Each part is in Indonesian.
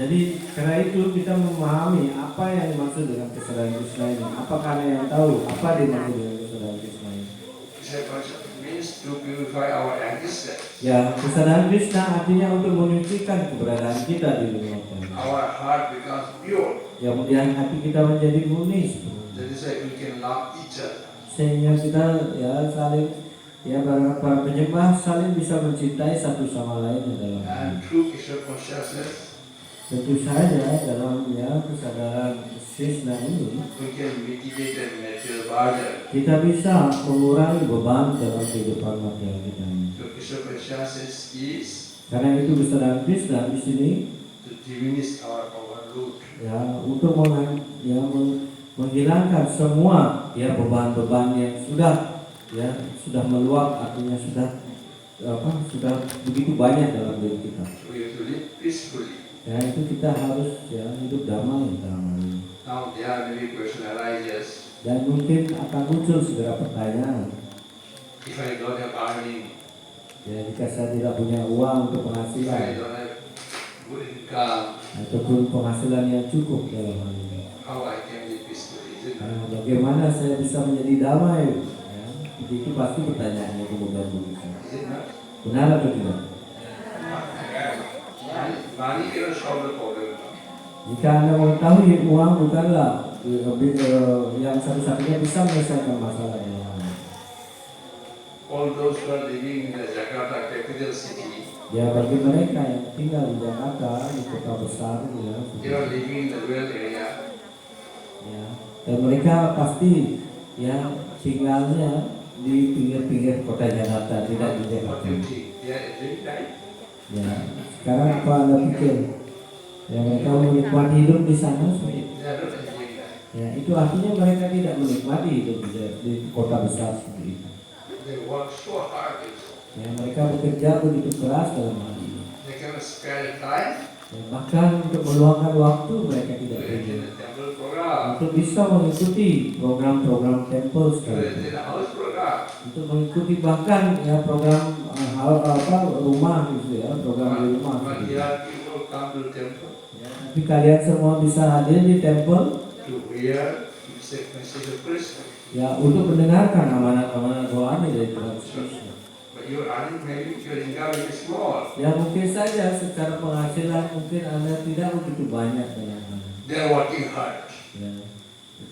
Jadi karena itu kita memahami apa yang dimaksud dengan kesadaran Krishna ini. Apa karena yang tahu apa dimaksud dengan kesadaran Krishna ini? Ya, kesadaran Krishna artinya untuk menyucikan keberadaan kita di dunia ini. Ya, kemudian hati kita menjadi murni. Sehingga kita ya saling ya para penyembah saling bisa mencintai satu sama lain dalam hati. Tentu saja dalam ya kesadaran Krishna ini kita bisa mengurangi beban dalam kehidupan material kita ini. Karena itu kesadaran Krishna di sini ya untuk menghilangkan semua ya beban-beban yang sudah meluap, artinya sudah begitu banyak dalam diri kita. Ya itu kita harus ya hidup damai dalam hal ini. Dan mungkin akan muncul segera pertanyaan. Ya jika saya tidak punya uang untuk penghasilan, ataupun penghasilan yang cukup dalam hal ini, bagaimana saya bisa menjadi damai? Ya, itu pasti pertanyaannya kemudian begitu. Benar atau tidak? Jika Anda mengetahui uang bukanlah yang satu-satunya bisa menyelesaikan masalah ini. Ya bagi mereka yang tinggal di Jakarta, di kota besar, ya, dan mereka pasti ya tinggalnya di pinggir-pinggir kota Jakarta, tidak di Jakarta. Ya, sekarang apa Anda pikir? Ya mereka menikmati hidup di sana. Ya itu artinya mereka tidak menikmati hidup di kota besar seperti itu. Ya mereka bekerja begitu keras dalam hal ini. Ya, bahkan untuk meluangkan waktu mereka tidak punya untuk bisa mengikuti program-program temple sekali. Untuk mengikuti bahkan ya program rumah gitu ya, program di rumah. Ya, tapi kalian semua bisa hadir di temple ya untuk mendengarkan amanat-amanat rohani dari Tuhan Yesus. Ya mungkin saja secara penghasilan mungkin Anda tidak begitu banyak dengan ya.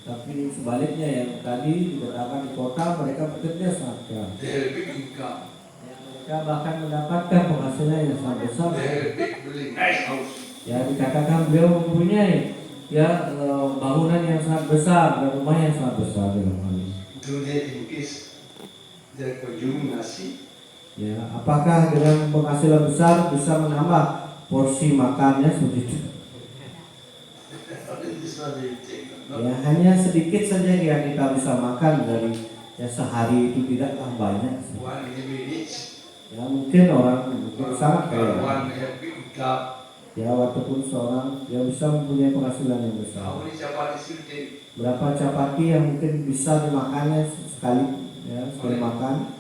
Tapi sebaliknya yang tadi dikatakan di kota mereka bekerja sangat keras. Ya, mereka bahkan mendapatkan penghasilan yang sangat besar. Ya dikatakan beliau mempunyai ya bangunan yang sangat besar dan rumah yang sangat besar dalam hal ini. Ya, apakah dengan penghasilan besar bisa menambah porsi makannya seperti itu? Ya hanya sedikit saja yang kita bisa makan dari ya sehari itu tidaklah banyak. Ya mungkin sangat kaya. Ya walaupun seorang yang bisa mempunyai penghasilan yang besar. Berapa chapati yang mungkin bisa dimakannya sekali makan?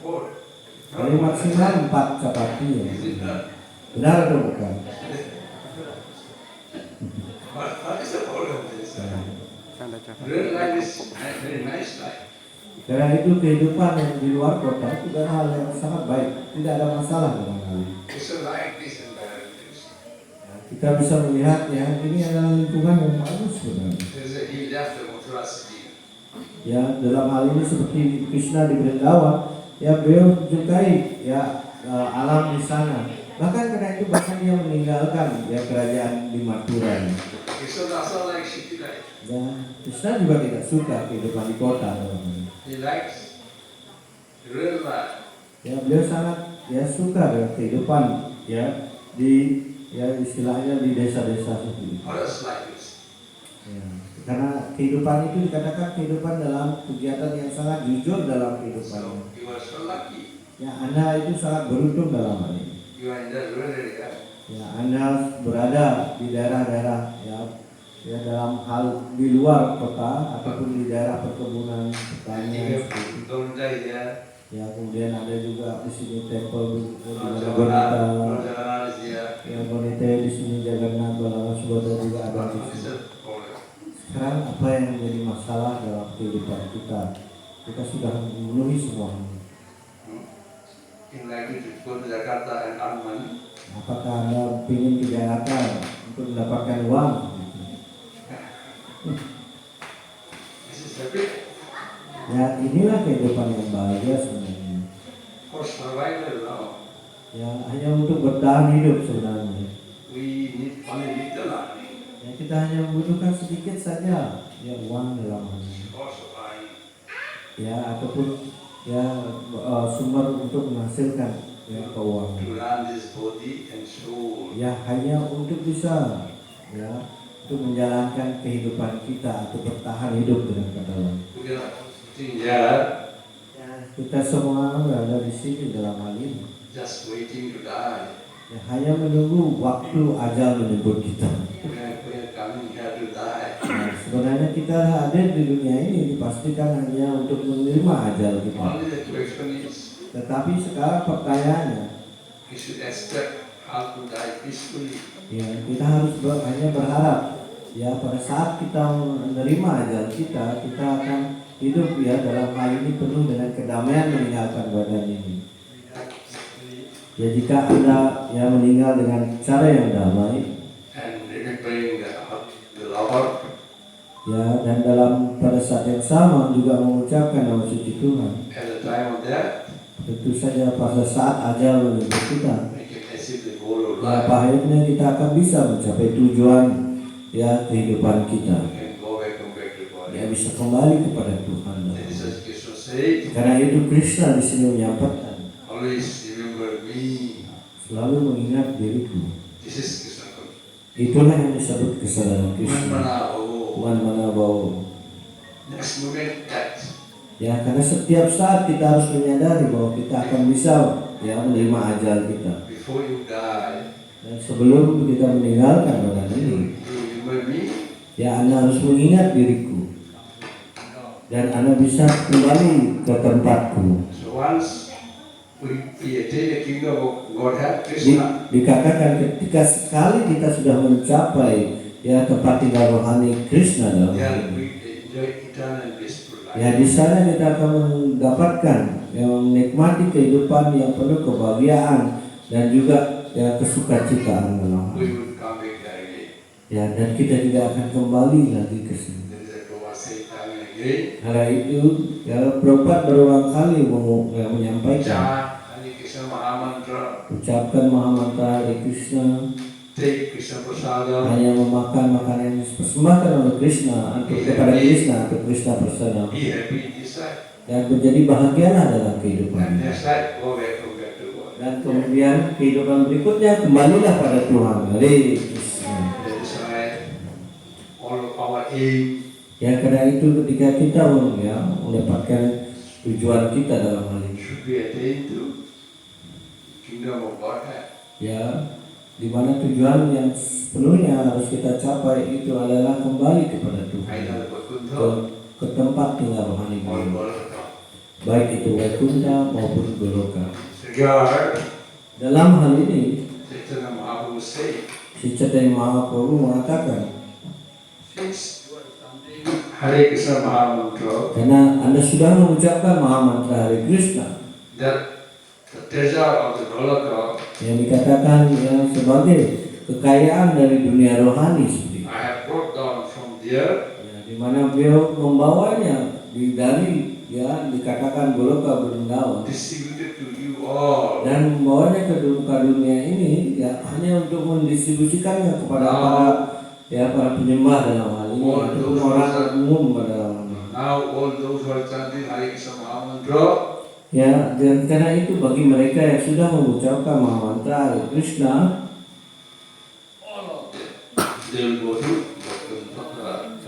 Paling maksimal 4 chapati ya. Benar atau bukan? Karena itu kehidupan yang di luar kota itu adalah hal yang sangat baik, tidak ada masalah dengan hal ini. Kita bisa melihat ya ini adalah lingkungan yang bagus sebenarnya. Ya dalam hal ini seperti Krishna di Vrindavan, ya beliau menyukai ya alam di sana. Bahkan karena itu dia meninggalkan ya kerajaan di Mathura. Ya, Krishna juga tidak suka kehidupan di kota. Ya beliau sangat ya suka dengan kehidupan ya di istilahnya di desa-desa seperti itu. Ya, karena kehidupan itu dikatakan kehidupan dalam kegiatan yang sangat jujur dalam kehidupan. Ya Anda itu sangat beruntung dalam hal ini. Ya Anda berada di daerah-daerah ya ya dalam hal di luar kota ataupun di daerah perkebunan pertanian seperti itu. Ya kemudian ada juga di sini tempel Bonita, ya Bonita di sini Jagannath Balaram Subhadra juga ada di sini. Sekarang apa yang menjadi masalah dalam kehidupan kita? Kita sudah memenuhi semuanya. Apakah Anda ingin ke Jakarta untuk mendapatkan uang? Ya inilah kehidupan yang bahagia sebenarnya. Ya hanya untuk bertahan hidup sebenarnya. Ya kita hanya membutuhkan sedikit saja ya uang dalam hal ini. Ya ataupun ya sumber untuk menghasilkan ya keuangan. Ya hanya untuk bisa ya untuk menjalankan kehidupan kita atau bertahan hidup dengan kata lain. Ya, kita semua berada di sini dalam hal ini. Ya, hanya menunggu waktu ajal menjemput kita. Nah, sebenarnya kita hadir di dunia ini dipastikan hanya untuk menerima ajal kita. Tetapi sekarang pertanyaannya, ya kita harus hanya berharap ya pada saat kita menerima ajal kita akan hidup ya dalam hal ini penuh dengan kedamaian meninggalkan badan ini. Ya jika Anda ya meninggal dengan cara yang damai, ya dan pada saat yang sama juga mengucapkan nama suci Tuhan. Tentu saja pada saat ajal menjemput kita, ya akhirnya kita akan bisa mencapai tujuan ya kehidupan kita. Ya bisa kembali kepada Tuhan. Karena itu Krishna di sini menyampaikan, selalu mengingat diriku. Itulah yang disebut kesadaran Krishna. Mana bau. Ya karena setiap saat kita harus menyadari bahwa kita akan bisa ya menerima ajal kita. Dan sebelum kita meninggalkan badan ini, ya Anda harus mengingat diriku. Dan Anda bisa kembali ke tempatku. Dikatakan ketika sekali kita sudah mencapai ya tempat tinggal rohani Krishna dalam hidup, ya di sana kita akan mendapatkan yang menikmati kehidupan yang penuh kebahagiaan dan juga ya kesukacitaan dalam hidup. Ya dan kita tidak akan kembali lagi ke sini. Karena itu ya Prabhupada berulang kali menyampaikan, ucapkan Mahamantra Hare Krishna, hanya memakan makanan yang dipersembahkan oleh Krishna kepada Krishna atau Krishna Prasada, dan menjadi bahagialah dalam kehidupan. Dan kemudian kehidupan berikutnya kembalilah pada Tuhan. Hare Krishna. Ya karena itu ketika kita ya mendapatkan tujuan kita dalam hal ini, ya di mana tujuan yang sepenuhnya harus kita capai itu adalah kembali kepada Tuhan, ke tempat tinggal rohani beliau, baik itu Vaikuntha maupun Goloka. Dalam hal ini si Chaitanya Mahaprabhu mengatakan, Hare Krishna Mahamantra, karena Anda sudah mengucapkan Mahamantra Hare Krishna, that the treasure of the Goloka, yang dikatakan yang sebagai kekayaan dari dunia rohani seperti I have brought down from there, ya, di mana beliau membawanya dari ya dikatakan Goloka Vrindavan, distributed to you all. dan membawanya ke dunia ini ya hanya untuk mendistribusikannya kepada para penyembah dalam hal ini, ataupun orang umum dalam hal ini. Now all those who are chanting Hare Krishna Mahamantra, Ya, dan karena itu bagi mereka yang sudah mengucapkan Mahamantra Hare Krishna, all of them, they will go to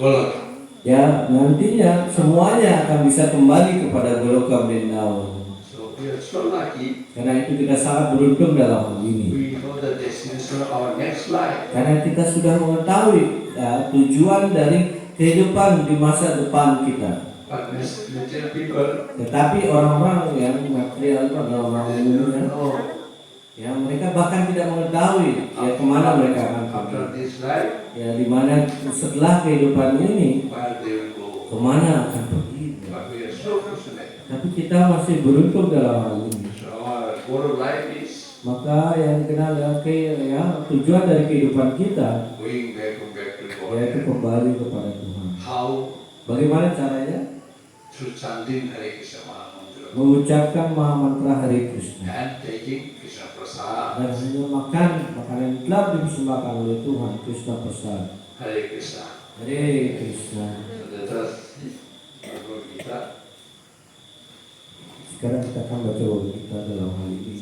Goloka. ya nantinya semuanya akan bisa kembali kepada Goloka Vrindavan. So we are so lucky. Karena itu kita sangat beruntung dalam hal ini. We know the destination of our next life. Karena kita sudah mengetahui tujuan dari kehidupan di masa depan kita. But material people, Tetapi orang-orang yang material itu adalah orang umum ya mereka bahkan tidak mengetahui ya kemana mereka akan after pergi. this life, Ya di mana setelah kehidupan ini where they will go. kemana akan pergi. But we are so fortunate. Tapi kita masih beruntung dalam hal ini. So our goal of life is Maka yang dikenal ya tujuan dari kehidupan kita going back to God. yaitu kembali kepada Tuhan. How? Bagaimana caranya? Through chanting Hare Krishna Mahamantra Mengucapkan Mahamantra Hare Krishna and taking Krishna Prasad. dan hanya makan makanan yang telah dipersembahkan oleh Tuhan, Krishna Prasad. Hare Krishna. Hare Krishna. So let us Bhagavad Gita. Sekarang kita akan baca Bhagavad Gita dalam hal ini.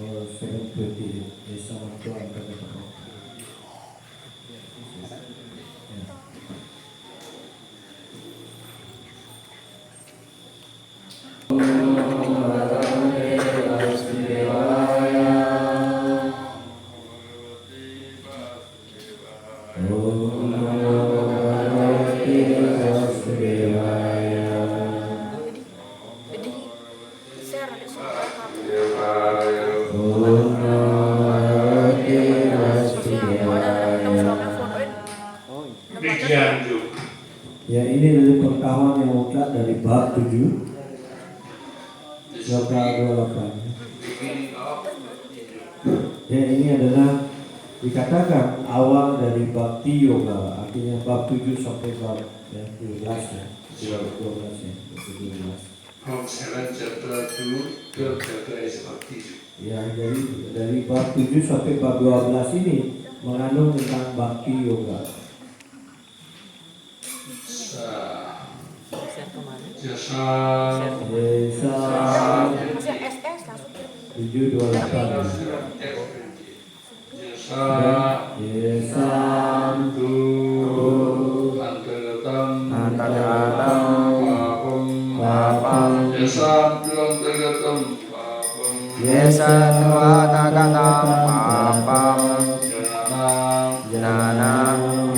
Oh, 7:20 sama Tuhan kata ya ini dari pengetahuan yang mutlak dari bab 7 sloka 28. Ya ini adalah dikatakan awal dari bhakti yoga, artinya bab 7 sampai bab 12 ya, 12 ya, 12. From 7 chapter to 12 chapter is Bhakti. Ya dari bab 7 sampai bab 12 ini mengandung tentang bhakti yoga. Jasa Desa 728. Desa tu antagatam papam Jasa tu antagatam papam Yesa Vatagatam Papam Jananam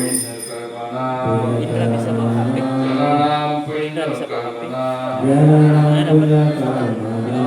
Jangan punya karmana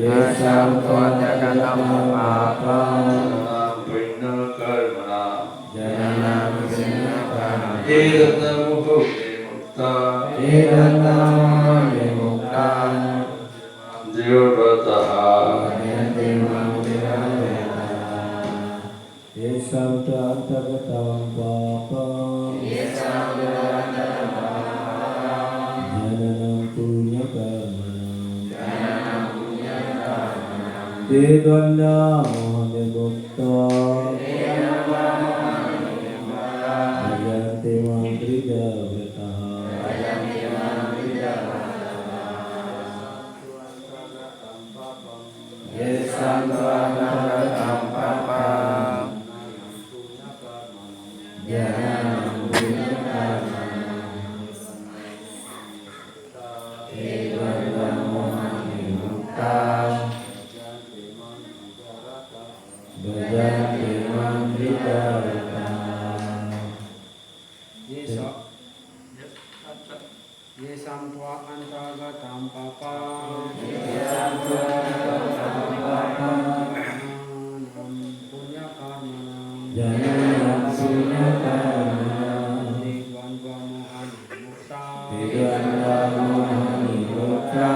Yesam Tuatagatam Papam Jananam Edanam Mukta Yesam Tuatagatam Papam Jananam punya karmana Dedwanda Mohadebukta Ajanti Mantrida Vrataha Yesam Vatagatam Papam Jangan punya karmana Dedwanda Mohadebukta Bajanti Mantrida Yesam tua antagatam papam punya karmanam Jangan punya karmana Tidwan dua mohan mukta Dedwanda Mohani Mukta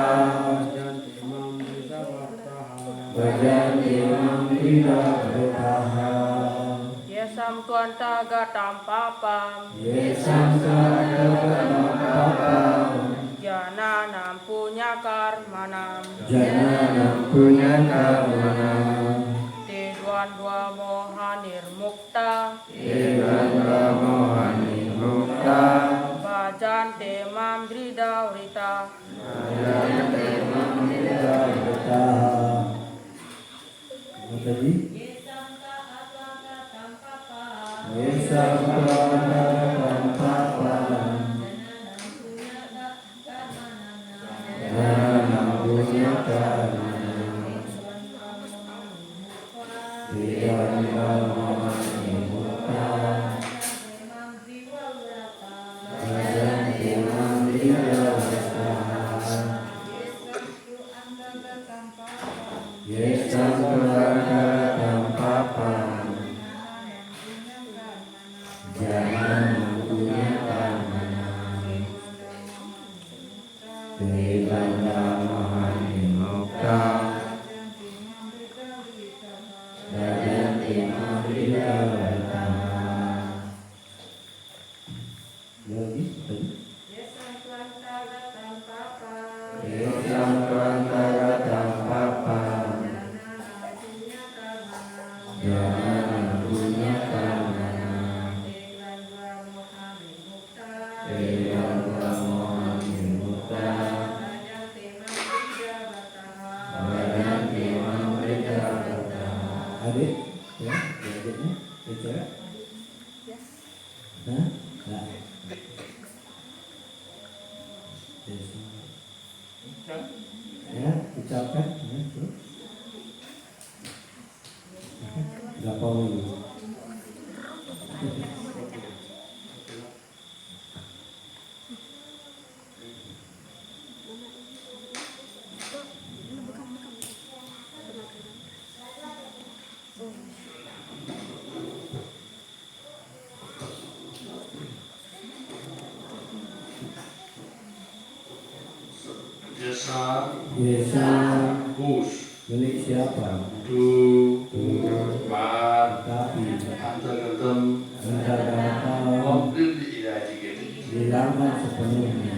Janti mam bisa vartaha Bajanti Mantrida Vrataha Yesam Tuantagatam Papam Yesam Tuatagatam Papam Jananam Punya Karmanam Jangan punya karmana Bandwa Mohanir Mukta Ibandwa Mohani Mukta Bajante Mam Drida Vrita Ajante Mamrita Vrita. Apa tadi? Yesa Pranagatam Papam Janam Punya Karmana Ibandwa Mohani Mukta Ajante Mamrita Vrita. Yesa Pranagatam Papam Jangan punya karmana Ibandwa Mohani Mukta Ajante Mamrita Vrita. Lagi tadi. Yesa Pranagatam Papam Jangan punya karmana Ibandwa Mohani Mukta Ajante Mamrita Vrita. Adik, ya, adiknya, cewek. Hah? Enggak. Ya, ucapkan. Ya, terus. Berapa dulu? Jasa Yesa Bush milik siapa? Du Bar Tapi Antagatam kata-kata completely eradicated. hilangkan sepenuhnya.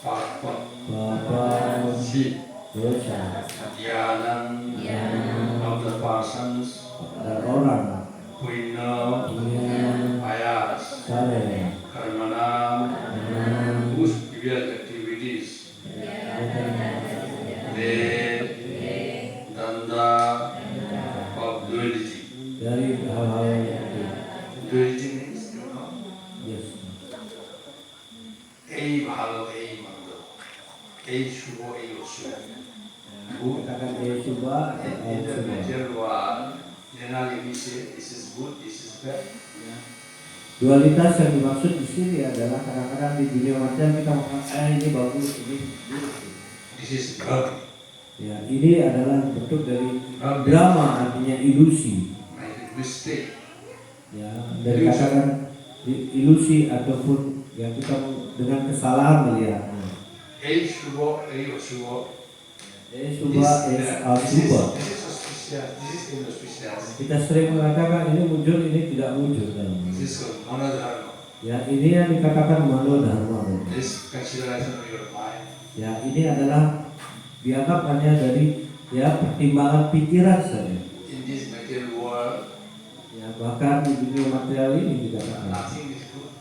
Papa Bapak Si dosa Dhyanam of the persons dan orang we know punya Ayas kalian Karmanam whose previous activities they Danda of duality. dari hal-hal itu. Duality means you know Yes. A Bhalo A Mando A Shubho A Oshubho. Katakan coba In the material world, generally we say this is good, this is bad. Dualitas yang dimaksud di sini adalah kadang-kadang di dunia macam kita mengatakan ini bagus, ini buruk. This is God. Ya, ini adalah bentuk dari drama, artinya ilusi. Mistake. Ya, dari katakan ilusi ataupun yang kita dengan kesalahan melihatnya. A Shubho, A Oshubho. Suba es al-suba. This is auspicious, this is inauspicious. Kita sering mengatakan ini muncul, ini tidak muncul dalam. This is called Manodharma. Ya, ini yang dikatakan manodharma. This consideration of your mind. Ya, ini adalah dianggap hanya dari ya pertimbangan pikiran saja. In this material world, Ya, bahkan di dunia material ini dikatakan. nothing is good.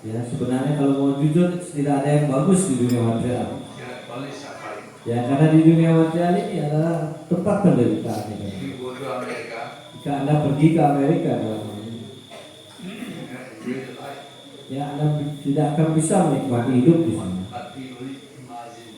Ya, sebenarnya kalau mau jujur tidak ada yang bagus di dunia material. You are only suffering. Ya, karena di dunia material ini adalah tempat penderitaan. Ya. If you go to America, Jika Anda pergi ke Amerika dalam hal ini, you can enjoy the life. ya Anda tidak akan bisa menikmati hidup di sana. But people imagine.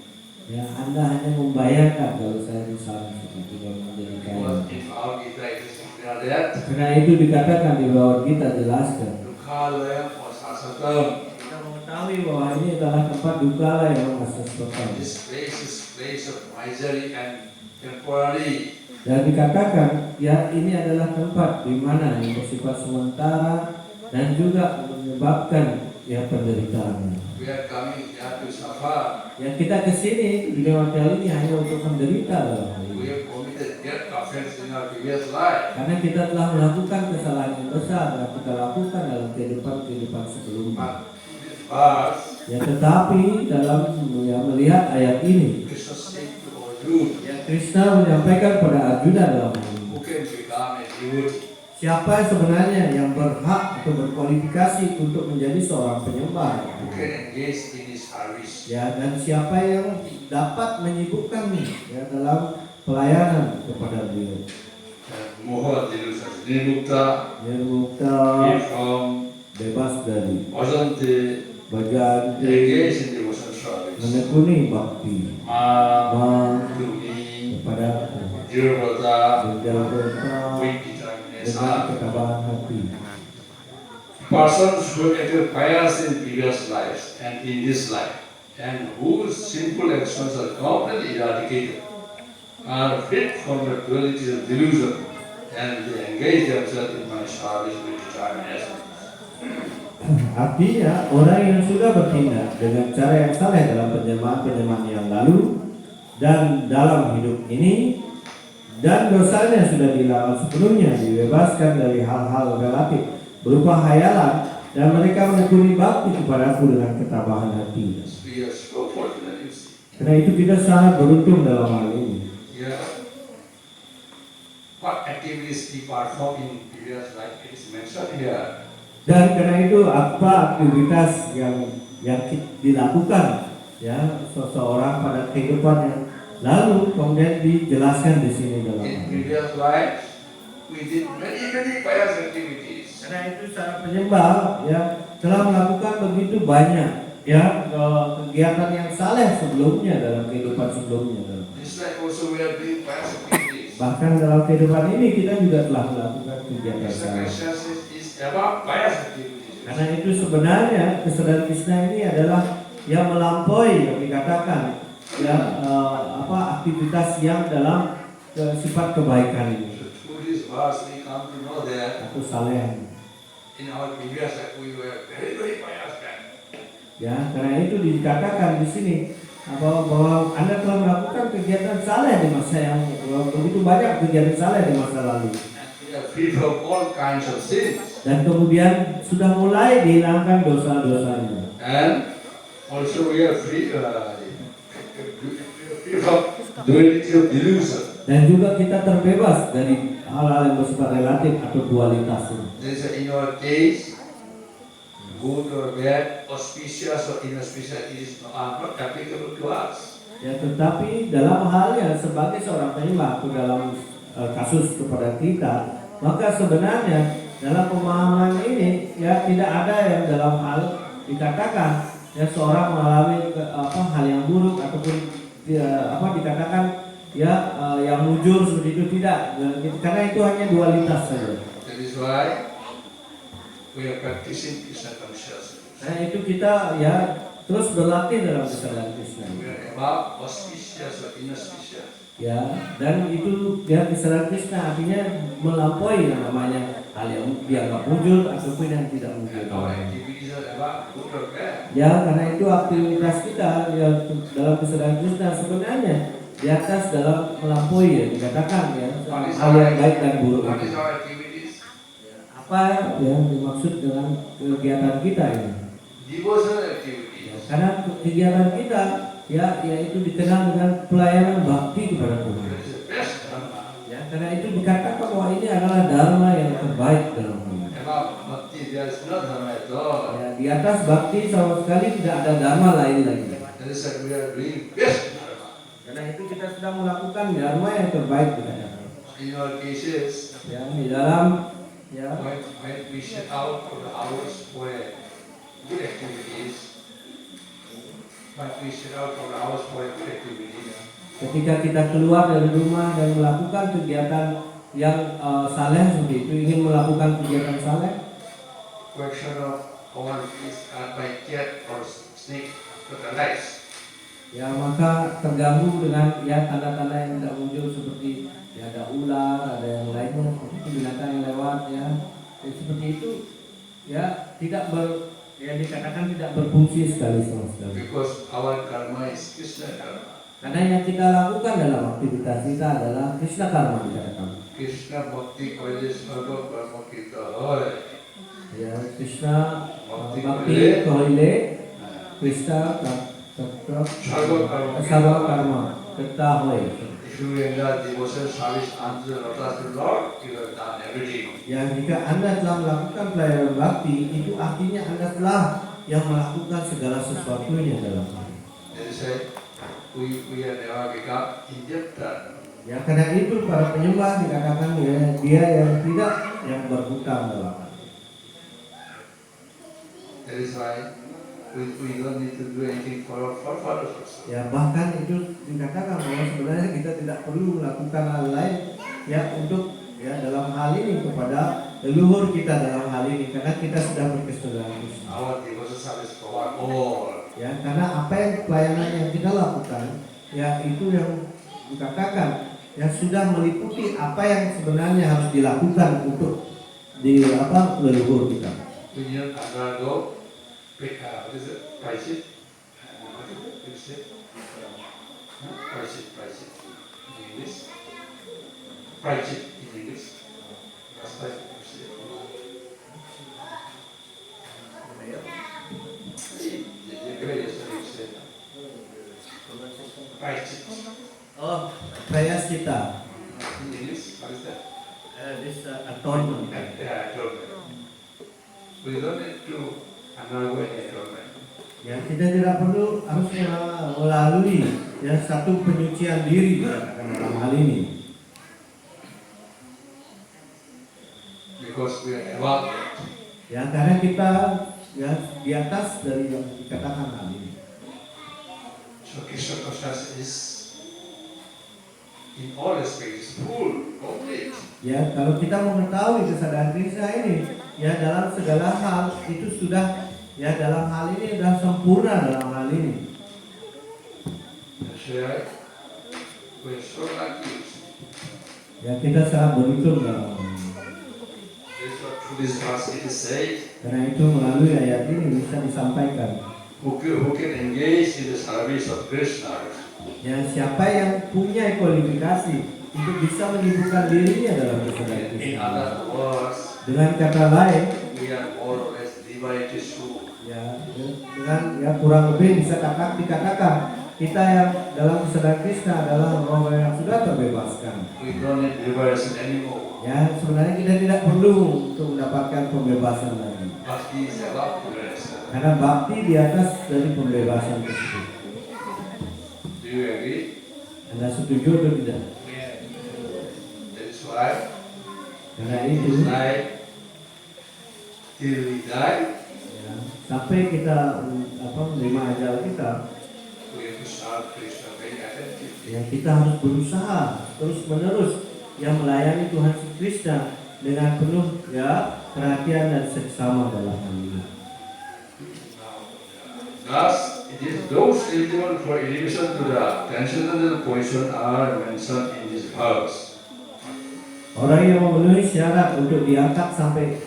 Ya, Anda hanya membayangkan kalau saya misalnya seperti yang menjadi kaya. Because in our Gita it is declared that Karena itu dikatakan di bawah kita jelaskan. Dukhalaya or Sasatam. Kita mengetahui bahwa ini adalah tempat dukala yang asas total. This place is place of misery and temporary. Dan dikatakan ya ini adalah tempat di mana yang bersifat sementara dan juga menyebabkan ya penderitaan. We are coming here to suffer. Ya kita kesini di dunia material ini hanya untuk menderita loh. We have committed great offense in our previous life. Karena kita telah melakukan kesalahan yang besar yang kita lakukan dalam kehidupan sebelumnya. But this verse, Ya tetapi dalam ya, melihat ayat ini, Krishna said to Arjuna, ya Krishna menyampaikan pada Arjuna dalam hal ini. who can become a devotee. Siapa sebenarnya yang berhak atau berkualifikasi untuk menjadi seorang penyembah? Who can engage in his service? Ya, dan siapa yang dapat menyibukkan ya dalam pelayanan kepada beliau? Moha delusion. Nirmukta, Nirmukta, free from bebas dari Bhajante, bagan, engage in devotion service. menekuni bakti, Ma, to me, kepada dear brother, berjaya with dengan determination. ketabahan hati. Persons who acted pious in previous lives and in this life, and whose sinful actions are completely eradicated, are freed from the duality of delusion, and they engage themselves in my service with determination. Artinya orang yang sudah bertindak dengan cara yang salah dalam penyembahan yang lalu dan dalam hidup ini, dan dosanya sudah dilawan sepenuhnya, dibebaskan dari hal-hal relatif berupa hayalan, dan mereka menekuni bakti kepadaku dengan ketabahan hati. We are so fortunate, you see. Karena itu kita sangat beruntung dalam hal ini. Yeah. What activities we perform in previous life is mentioned here. Dan karena itu apa aktivitas yang dilakukan ya seseorang pada kehidupan yang lalu kemudian dijelaskan di sini dalam In hal ini. previous life, we did many pious activities. Karena itu seorang penyembah ya telah melakukan begitu banyak ya kegiatan yang saleh sebelumnya dalam kehidupan sebelumnya. This life also we are doing pious activities. Bahkan dalam kehidupan ini kita juga telah melakukan kegiatan saleh. Krishna is about pious activities. Karena itu sebenarnya kesadaran Krishna ini adalah yang melampaui yang dikatakan ya aktivitas yang dalam sifat kebaikan ini. Through this verse we come to know that Atau saleh. in our previous life we were very pious men. Ya, karena itu dikatakan di sini bahwa Anda telah melakukan kegiatan saleh di masa yang begitu banyak kegiatan saleh di masa lalu. We are free from all kinds of sins. Dan kemudian sudah mulai dihilangkan dosa-dosanya. And also we are free from duality of delusion. Dan juga kita terbebas dari hal-hal yang bersifat relatif atau dualitas ini. There is in our case, good or bad, auspicious or inauspicious, it is not applicable to us. Ya, tetapi dalam halnya sebagai seorang penyembah atau dalam kasus kepada kita, maka sebenarnya dalam pemahaman ini ya tidak ada yang dalam hal dikatakan ya seorang mengalami hal yang buruk ataupun dikatakan ya yang mujur seperti itu tidak, karena itu hanya dualitas saja. That is why we are practicing Krishna consciousness. Nah itu kita ya terus berlatih dalam kesadaran Krishna. We are above auspicious or inauspicious. Ya, dan itu ya kesadaran Krishna artinya melampaui yang namanya hal yang dianggap mujur ataupun yang tidak mujur. And our activities are above good or bad. Ya, karena itu aktivitas kita ya dalam kesadaran Krishna sebenarnya di atas dalam melampaui ya dikatakan ya hal yang baik dan buruk What itu. is our activities? Apa yang dimaksud dengan kegiatan kita ini? Devotional Ya, activities. karena kegiatan kita ya yaitu dikenal dengan pelayanan bakti kepada Tuhan. That is the best dharma. Ya, karena itu dikatakan bahwa ini adalah dharma yang terbaik dalam hidup. Above bhakti, there is no dharma at all. Ya, di atas bakti sama sekali tidak ada dharma lain lagi. That is why we are doing best dharma. Karena itu kita sedang melakukan dharma yang terbaik dikatakan. In our cases, Ya, di dalam ya when we set out for the hours for good activities, when we set out for the hours for good activities, ketika kita keluar dari rumah dan melakukan kegiatan yang saleh seperti itu, ingin melakukan kegiatan saleh, question of our is by cat or snake to the lights. ya maka terganggu dengan ya tanda-tanda yang tidak muncul seperti ya ada ular, ada yang lainnya seperti itu, binatang yang lewat ya. Dan seperti itu ya dikatakan tidak berfungsi sekali sama sekali. Because our karma is Krishna karma. Karena yang kita lakukan dalam aktivitas kita adalah Krishna karma dikatakan. Krishna bhakti koile sarva karma kita hoy. Ya, Krishna Bhakti bakti koile kohile Krishna sarva karma. sarva karma ketahui. If doing the devotion service unto the lotus of the Lord, you have done everything. Ya, jika Anda telah melakukan pelayanan bakti, itu artinya Anda telah yang melakukan segala sesuatunya dalam hidup. They say, we have never become indebted. Ya, karena itu para penyembah dikatakan ya, dia yang tidak yang berhutang dalam hati. That is why we don't need to do anything for our forefathers also. Ya, bahkan itu dikatakan bahwa sebenarnya kita tidak perlu melakukan hal lain ya untuk ya dalam hal ini kepada leluhur kita dalam hal ini karena kita sudah berkesudahan Kristus. Our devotion service cover all. Ya, karena apa yang pelayanan yang kita lakukan ya itu yang dikatakan ya sudah meliputi apa yang sebenarnya harus dilakukan untuk di leluhur kita. We need to undergo what is it? Price it? What is it? Price it in English. Price it in English. That's like Oh, prayascita. in English, what is that? This atonement. Yeah, atonement. We don't need to undergo any atonement. Ya, kita tidak perlu harus melalui ya satu penyucian diri dalam hal ini. Because we are above it. Ya, karena kita ya di atas dari yang dikatakan hal ini. So Krishna consciousness is in all aspects full, complete. Ya, kalau kita mengetahui kesadaran Krishna ini, ya dalam segala hal itu sudah ya dalam hal ini sudah sempurna dalam hal ini. That's why we are so lucky. Ya, kita sangat beruntung dalam hal ini. This is what through this verse it is said. Karena itu melalui ayat ini bisa disampaikan. Who can engage in the service of Krishna? Ya, siapa yang punya kualifikasi untuk bisa menyibukkan dirinya dalam kesadaran In Krishna. other words, Dengan kata lain, we are more or less divided two. ya dengan ya kurang lebih bisa dikatakan kita yang dalam kesadaran Krishna adalah roh yang sudah terbebaskan. We don't need liberation anymore. Ya, sebenarnya kita tidak perlu untuk mendapatkan pembebasan lagi. Bhakti is about liberation. Karena bakti di atas dari pembebasan tersebut. Do you agree? Anda setuju atau tidak? That is why Karena it itu is like till we die, ya, sampai kita menerima ajal kita, we have to serve Krishna very attentively. ya kita harus berusaha terus menerus yang melayani Tuhan Yesus Kristus dengan penuh ya perhatian dan seksama dalam hal ini. Thus, it is those eligible for elevation to the transcendental position are mentioned in this verse. Orang yang memenuhi syarat untuk diangkat sampai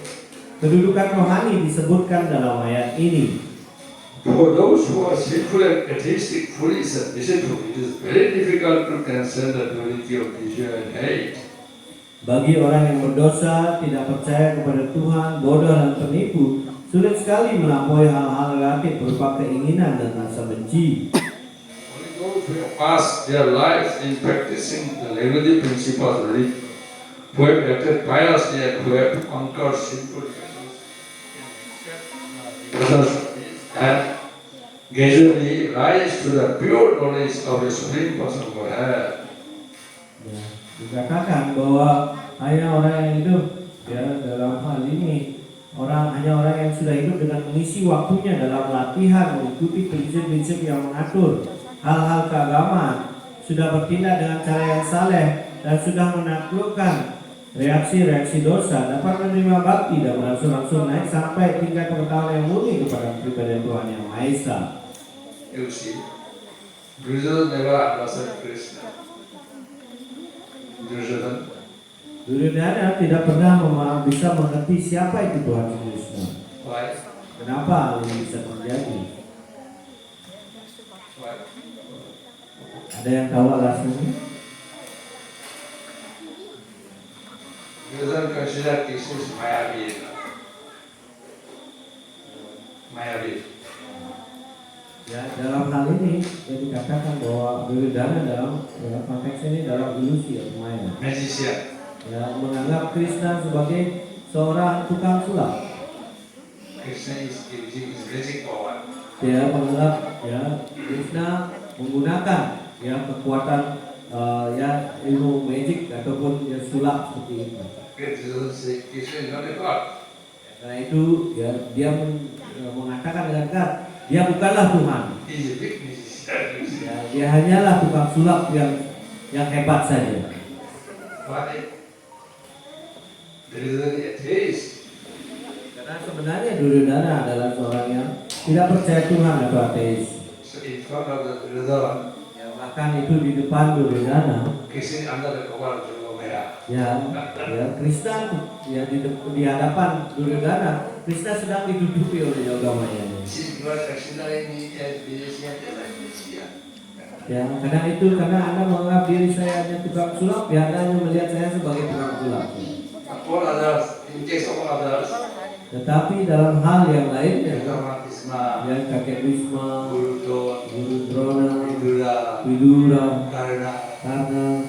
kedudukan rohani disebutkan dalam ayat ini. For those who are sinful and atheistic, foolish and deceitful, it is very difficult to transcend the duality of desire and hate. Bagi orang yang berdosa, tidak percaya kepada Tuhan, bodoh dan penipu, sulit sekali melampaui hal-hal negatif berupa keinginan dan rasa benci. Only those who have passed their lives in practicing the regulative principles of religion, who have acted piously and who have conquered sinful passions, and gradually rise to the pure knowledge of the Supreme Person Godhead. Ya, dikatakan bahwa hanya orang yang hidup ya dalam hal ini hanya orang yang sudah hidup dengan mengisi waktunya dalam latihan mengikuti prinsip-prinsip yang mengatur hal-hal keagamaan, sudah bertindak dengan cara yang saleh dan sudah menaklukkan reaksi-reaksi dosa, dapat menerima bakti dan berangsur-angsur naik sampai tingkat pengetahuan yang murni kepada kepribadian Tuhan Yang Maha Esa. You see, Duryodhana never understood Krishna. Duryodhana tidak pernah bisa mengerti siapa itu Tuhan Krishna. Why? Kenapa hal ini bisa terjadi? Why? Ada yang tahu alasannya? Duryodhana considered Krishna as Mayavi. Mayavi. Ya, dalam hal ini yang dikatakan bahwa Duryodhana dalam konteks ini dalam ilusi atau maya. magician. Ya, menganggap Krishna sebagai seorang tukang sulap. Krishna is using his magic power. Dia menganggap ya Krishna menggunakan ya kekuatan ya ilmu magic ataupun ya sulap seperti itu. Krishna say Krishna is not a god. Karena itu ya dia mengatakan dengan tegas dia bukanlah Tuhan. He is a big magician. Ya, dia hanyalah tukang sulap yang hebat saja. Why? There is a atheist. Karena sebenarnya Duryodhana adalah seorang yang tidak percaya Tuhan atau ateis. So in front of the Duryodhana, Ya, bahkan itu di depan Duryodhana Krishna is under the cover of Yogamaya. ya Krishna ya di hadapan Duryodhana Krishna sedang diduduki oleh Yogamaya. Since you are considering me as magician, then I am magician. Ya, karena Anda menganggap diri saya hanya tukang sulap, ya Anda hanya melihat saya sebagai tukang sulap. All others, in case of all others, Tetapi dalam hal yang lainnya, Yudhama, Bhisma, ya kakek Bhisma, Guru Drona, Guru Drona, Vidura, Vidura, Karna, karena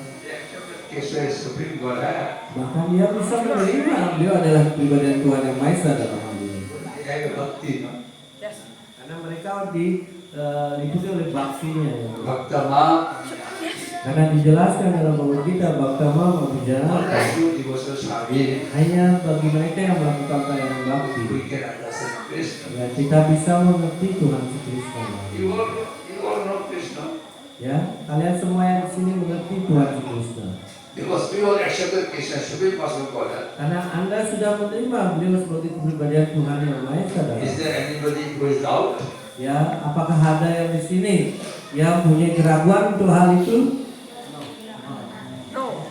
Krishna is supreme Godhead. bahkan dia bisa menerima beliau adalah pribadi Tuhan yang Maha Esa dalam hal ini. They have a bhakti, no? Yes. Karena mereka diikuti oleh baktinya. Bhaktama, Karena dijelaskan dalam Bhagavad Gita, Bhaktama all membicarakan that you devotional service, hanya bagi mereka yang melakukan pelayanan bakti. we can understand Krishna. Ya, kita bisa mengerti Tuhan si Krishna. You all know Krishna. Ya, kalian semua yang di sini mengerti Tuhan si Krishna. Because we all accepted Krishna, supreme personal Godhead. Karena Anda sudah menerima beliau sebagai kepribadian Tuhan yang Maha Esa. Is there anybody who is doubt? Ya, apakah ada yang di sini yang punya keraguan untuk hal itu? No.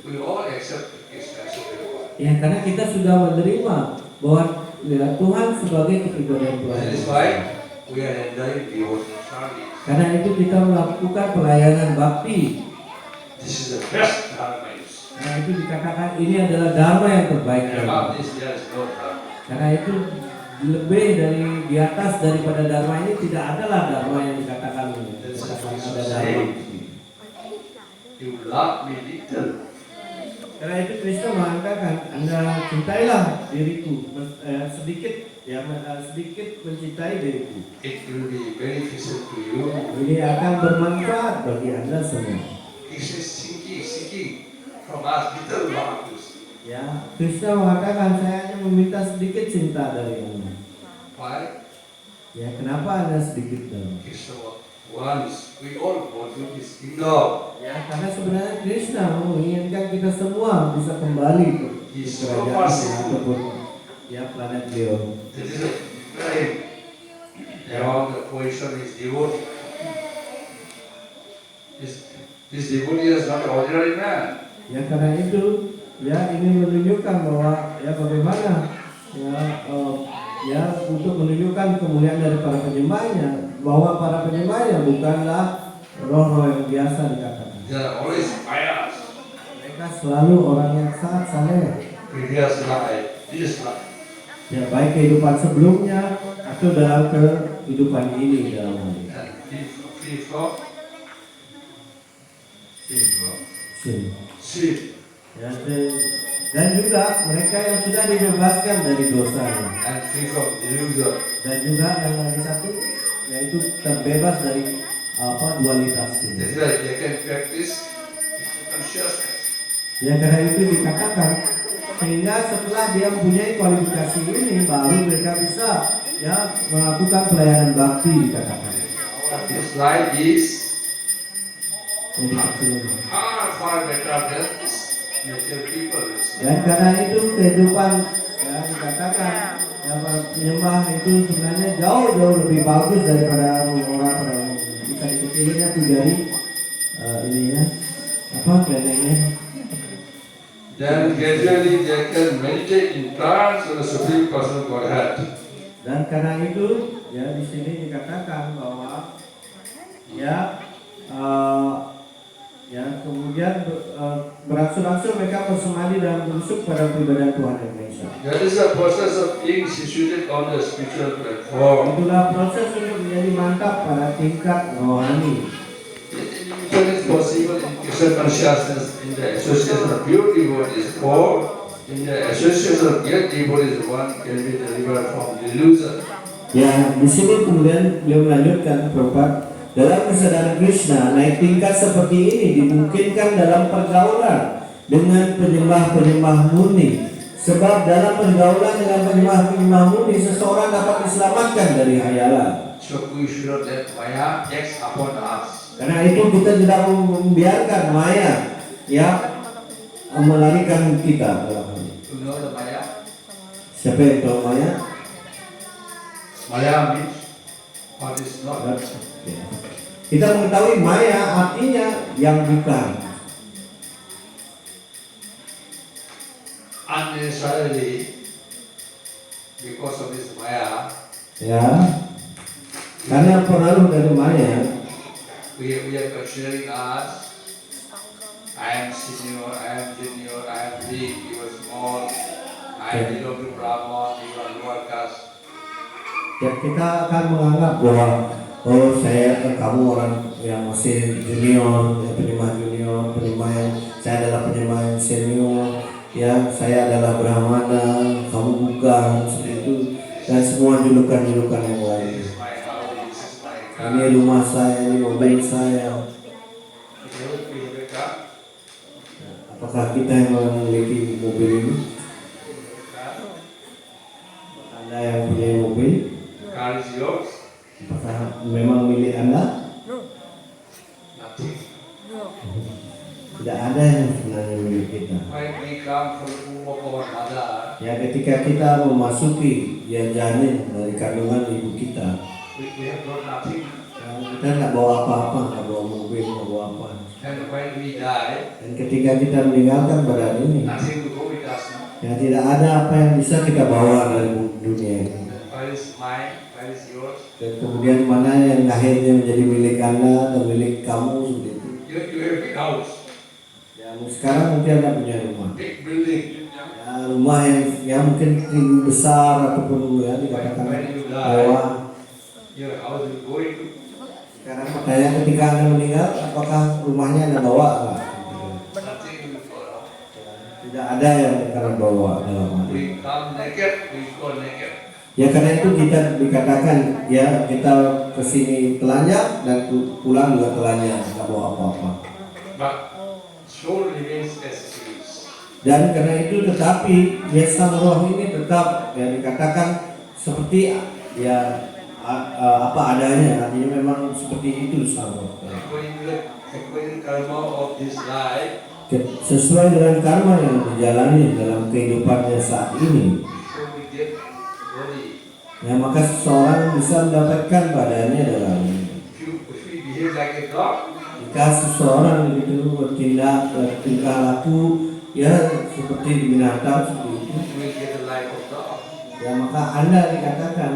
We all accept Krishna, supreme Godhead. Ya, karena kita sudah menerima bahwa ya, Tuhan sebagai kepribadian Tuhan. That is why we are enjoying devotional service. Karena itu kita melakukan pelayanan bakti. This is the best dharma is. Nah, itu dikatakan ini adalah dharma yang terbaik. Above this there is no dharma. Karena itu lebih dari di atas daripada dharma ini tidak adalah dharma yang dikatakan ada dharma. You love me little. Karena itu Krishna mengatakan Anda cintailah diriku sedikit ya sedikit mencintai diriku. It will be beneficial to you. Ini akan bermanfaat bagi Anda semua. Krishna is seeking from us little love. Ya, Krishna mengatakan saya hanya meminta sedikit cinta dari Anda. Why? Ya, kenapa Anda sedikit dong? Krishna wants, we all want to his kingdom. Ya, karena sebenarnya Krishna menginginkan kita semua bisa kembali ke kerajaan ataupun ya planet beliau. That is a right. Among the position is devotee. This devotee is not an ordinary man. Ya, karena itu ya ini menunjukkan bahwa ya bagaimana ya untuk menunjukkan kemuliaan dari para penyembahnya, bahwa para penyembahnya bukanlah roh-roh yang biasa dikatakan. They are always pious. Mereka selalu orang yang sangat saleh. Previous life, this life. Ya, baik kehidupan sebelumnya atau dalam kehidupan ini dalam hal ini. And free from sin. Ya, dan juga mereka yang sudah dibebaskan dari dosanya. And free from delusion. Dan juga yang lagi satu yaitu terbebas dari dualitas ini. That's why they can practice consciousness. Ya, karena itu dikatakan sehingga setelah dia mempunyai kualifikasi ini baru mereka bisa ya melakukan pelayanan bakti dikatakan. This life is Jadi, far better than natural people. dan karena itu kehidupan ya dikatakan ya penyembah itu sebenarnya jauh lebih bagus daripada orang bisa dikecilinnya tuh dari ini ya apa kelengnya. Then gradually they can meditate in trance on the Supreme Personal Godhead. Dan karena itu ya di sini dikatakan bahwa ya Ya, kemudian berangsur-angsur mereka bersemadi dan berusuk pada pribadian Tuhan yang Maha Esa. That is the process of being situated on the spiritual platform. Itulah proses untuk menjadi mantap pada tingkat rohani. It is possible in Krishna consciousness in the association of pure devotees, or in the association of great devotees, one can be delivered from delusion. Ya, di sini kemudian beliau melanjutkan Prabhupada, dalam kesadaran Krishna naik tingkat seperti ini dimungkinkan dalam pergaulan dengan penyembah-penyembah murni. Sebab dalam pergaulan dengan penyembah-penyembah murni seseorang dapat diselamatkan dari hayalan. So we should not let Maya takes upon us. Karena itu kita tidak membiarkan Maya ya melarikan kita dalam hal ini. You know the Maya? Siapa yang tahu Maya? Maya means what is not. Kita mengetahui Maya artinya yang bukan. Unnecessarily, because of this Maya, Ya, karena pengaruh dari Maya, we are considering us. I am senior, I am junior, I am big, you are small, I belong to Brahman, you are lower caste. ya kita akan menganggap bahwa oh kamu orang yang masih junior, ya, penyembah junior, saya adalah penyembah yang senior, ya saya adalah Brahmana, kamu bukan, seperti itu, dan semua julukan-julukan yang lain. This is my house, this is my car. Ini rumah saya, ini mobil saya. You have a car? Apakah kita yang memiliki mobil ini? Anda yang punya mobil? Car is yours? Apakah memang milik Anda? Nothing. Tidak ada yang sebenarnya milik kita. When we come from the womb of our mother, Ya, ketika kita memasuki janin dari kandungan ibu kita, we have got nothing. ya, kita nggak bawa apa-apa, nggak bawa mobil, nggak bawa apa. And when we die, Dan ketika kita meninggalkan badan ini, nothing will go with us. No? ya tidak ada apa yang bisa kita bawa dari dunia ini. Where is mine? Where is yours? Dan kemudian mana yang akhirnya menjadi milik Anda dan milik kamu seperti itu. You have a big house, Ya, sekarang mungkin Anda punya rumah. big building. Ya, rumah yang mungkin tinggi besar ataupun ya dikatakan mewah. Your house will go into. Sekarang makanya ketika Anda meninggal, apakah rumahnya Anda bawa? Enggak. Nothing will follow. Tidak ada yang akan bawa dalam hal ini. We come naked, we go naked. Ya karena itu kita dikatakan ya kita kesini telanjang dan pulang juga telanjang, nggak bawa apa-apa. But soul remains as it is. Dan karena itu tetapi ya sang roh ini tetap ya dikatakan seperti ya apa adanya, artinya memang seperti itu sang roh. According to karma of this life, Sesuai dengan karma yang dijalani dalam kehidupannya saat ini, so we get body. ya maka seseorang bisa mendapatkan badannya dalam ini. If we behave like a dog, Jika seseorang begitu bertindak tingkah laku ya seperti binatang seperti itu, we will get the life of dog. ya maka Anda dikatakan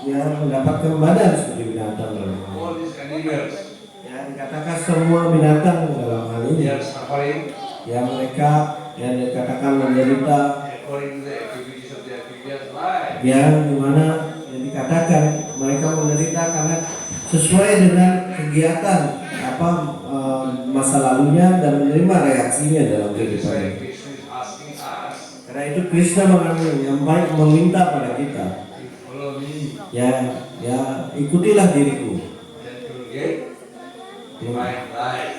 ya mendapatkan badan seperti binatang dalam hal ini. All these animals, Ya dikatakan semua binatang dalam hal they ini are suffering ya mereka yang dikatakan menderita according to the activities of their previous life. yang dimana yang dikatakan mereka menderita karena sesuai dengan kegiatan masa lalunya dan menerima reaksinya dalam That is why kehidupan. Krishna is asking us, Karena itu Krishna mengambil yang baik meminta pada kita, you follow me, ya ikutilah diriku. then you will get divine life.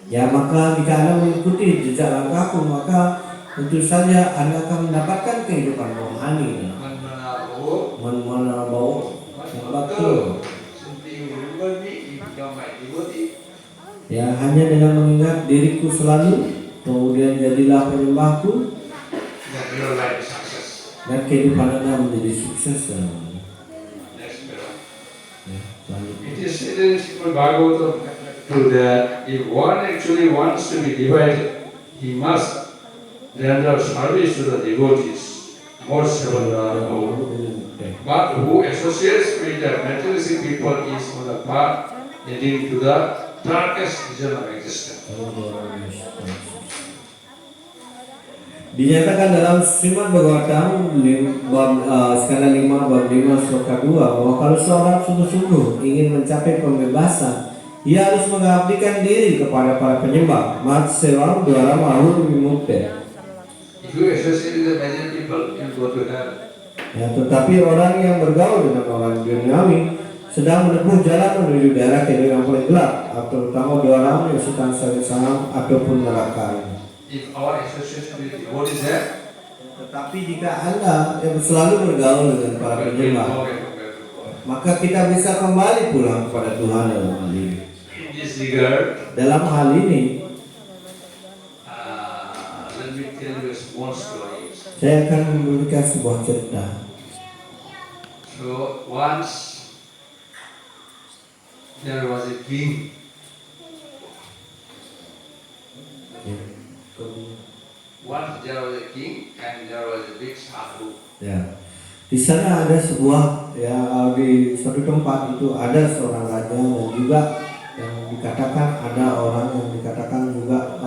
Ya maka jika Anda mengikuti jejak langkahku maka tentu saja Anda akan mendapatkan kehidupan rohani. Mana bau yang betul. Simply you remember me, you become my devotee. Ya hanya dengan mengingat diriku selalu, kemudian jadilah penyembahku, Then your life is success. dan kehidupan Anda menjadi sukses. Next paragraph. Ya, selanjutnya. It is said in Srimad Bhagavatam to that if one actually wants to be divided, he must render service to the devotees, more severe more. But who associates with the materialistic people is on the path leading to the darkest vision of existence. Dinyatakan dalam Srimad Bhagavatam skala 5 bab 5 sloka 2 bahwa kalau seorang sungguh-sungguh ingin mencapai pembebasan, ia harus mengabdikan diri kepada para penyembah. Mat sewa dwara mahur vimukta. If you associate with the major people, you go to hell. Ya, tetapi orang yang bergaul dengan orang duniawi sedang menempuh jalan menuju daerah kehidupan yang paling gelap, atau terutama dwara menyusukan sanam ataupun neraka. If our association with devotees there, Tetapi jika Anda yang selalu bergaul dengan para we will penyembah, go back to God. maka kita bisa kembali pulang kepada Tuhan dalam hal ini. In this regard, Dalam hal ini, let me tell you a small story. saya akan memberikan sebuah cerita. So once there was a king. Once there was a king and there was a big sadhu. Ya, di sana ada sebuah di suatu tempat itu ada seorang raja dan juga yang dikatakan ada orang yang dikatakan juga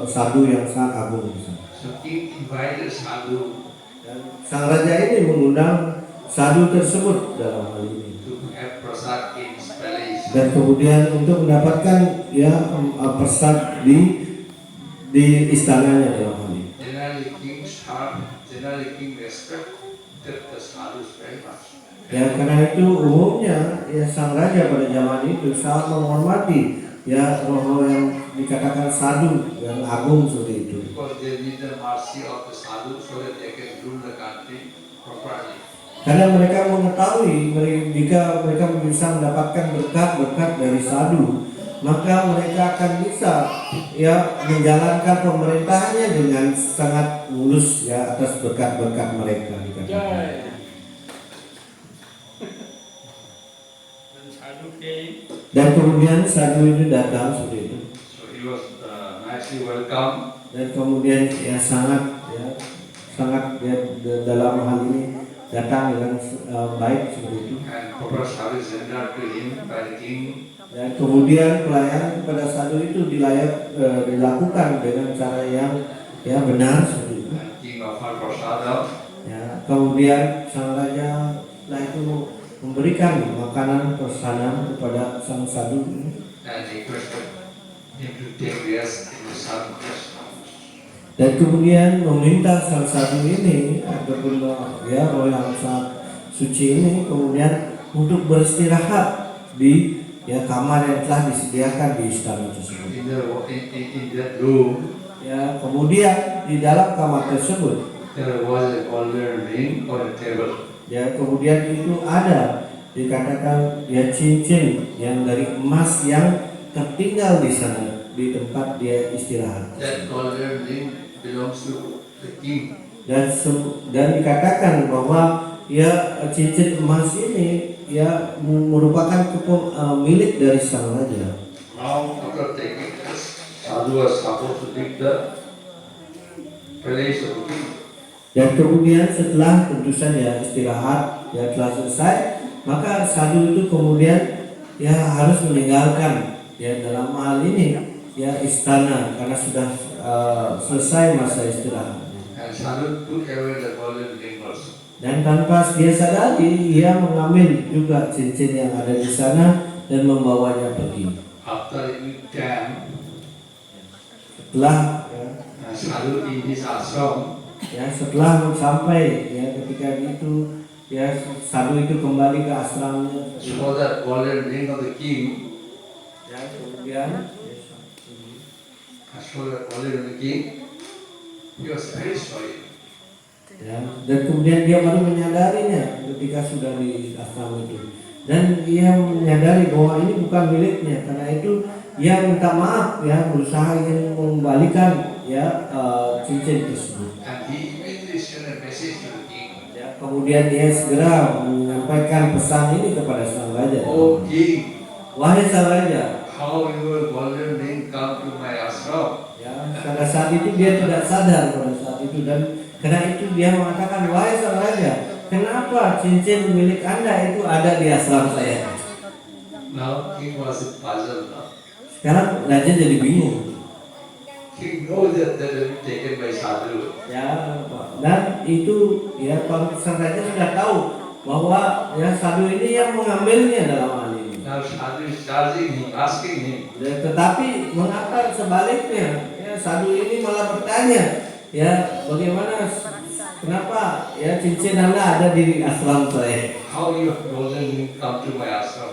sadhu yang sangat agung di sana. So king invited sadhu Dan sang raja ini mengundang sadhu tersebut dalam hal ini. to have prasad in his palace. Dan kemudian untuk mendapatkan prasad di istananya dalam hal ini. Generally king respected the sadhus very much. Ya, karena itu umumnya sang raja pada zaman itu sangat menghormati roh-roh yang dikatakan sadhu yang agung seperti itu. Because they need the mercy of the sadhu so that they can rule the country properly. Karena mereka mengetahui jika mereka bisa mendapatkan berkat-berkat dari sadhu, maka mereka akan bisa menjalankan pemerintahannya dengan sangat mulus atas berkat-berkat mereka dikatakan. Dan kemudian sadhu itu datang seperti itu. So he was nicely welcomed. Dan kemudian sangat dalam hal ini datang dengan baik seperti itu. And proper service rendered to him by the king. Dan kemudian pelayanan kepada sadhu itu dilakukan dengan cara yang benar seperti itu. And king offered prasadam. Ya, kemudian sang raja setelah itu memberikan makanan persanan kepada sang sadhu ini. And requested him to take rest in the sun. Dan kemudian meminta sang sadhu ini ataupun roh yang sangat suci ini kemudian untuk beristirahat di kamar yang telah disediakan di istana tersebut. In that room, Ya, kemudian di dalam kamar tersebut there was a golden ring on a table. ya kemudian itu ada dikatakan cincin yang dari emas yang tertinggal di sana di tempat dia istirahat. That golden ring belongs to the king. Dan dikatakan bahwa cincin emas ini merupakan milik dari sang raja. Now, after taking this, sadhu was supposed to leave the palace of the king. Dan kemudian setelah tentu saja istirahat telah selesai, maka sadhu itu kemudian harus meninggalkan dalam hal ini istana karena sudah selesai masa istirahat. And sadhu took away the golden ring also. Dan tanpa dia sadari, ia mengambil juga cincin yang ada di sana dan membawanya pergi. After a time, Setelah sadhu in his ashram, setelah sampai ketika itu sadhu itu kembali ke asramnya. saw that golden ring of the king. Kemudian Saw that golden ring of the king. He was very sorry. dan kemudian dia baru menyadarinya ketika sudah di asram itu. Dan ia menyadari bahwa ini bukan miliknya. Karena itu ia minta maaf berusaha ingin mengembalikan cincin tersebut. And he immediately sent a message to the king. Kemudian dia segera menyampaikan pesan ini kepada sang raja. Oh king, Wahai sang raja, how your golden ring come to my ashram? pada saat itu dia tidak sadar pada saat itu, dan karena itu dia mengatakan, wahai sang raja, kenapa cincin milik Anda itu ada di asram saya? Now king was puzzled. Sekarang raja jadi bingung. King knows that will be taken by sadhu. Ya, dan itu ya sang raja sudah tahu bahwa ya sadhu ini yang mengambilnya dalam hal ini. Now sadhu is charging him, asking him, Ya, tetapi mengapa sebaliknya? Ya, sadhu ini malah bertanya, ya bagaimana, kenapa ya cincin Anda ada di ashram saya? how you have chosen him come to my ashram?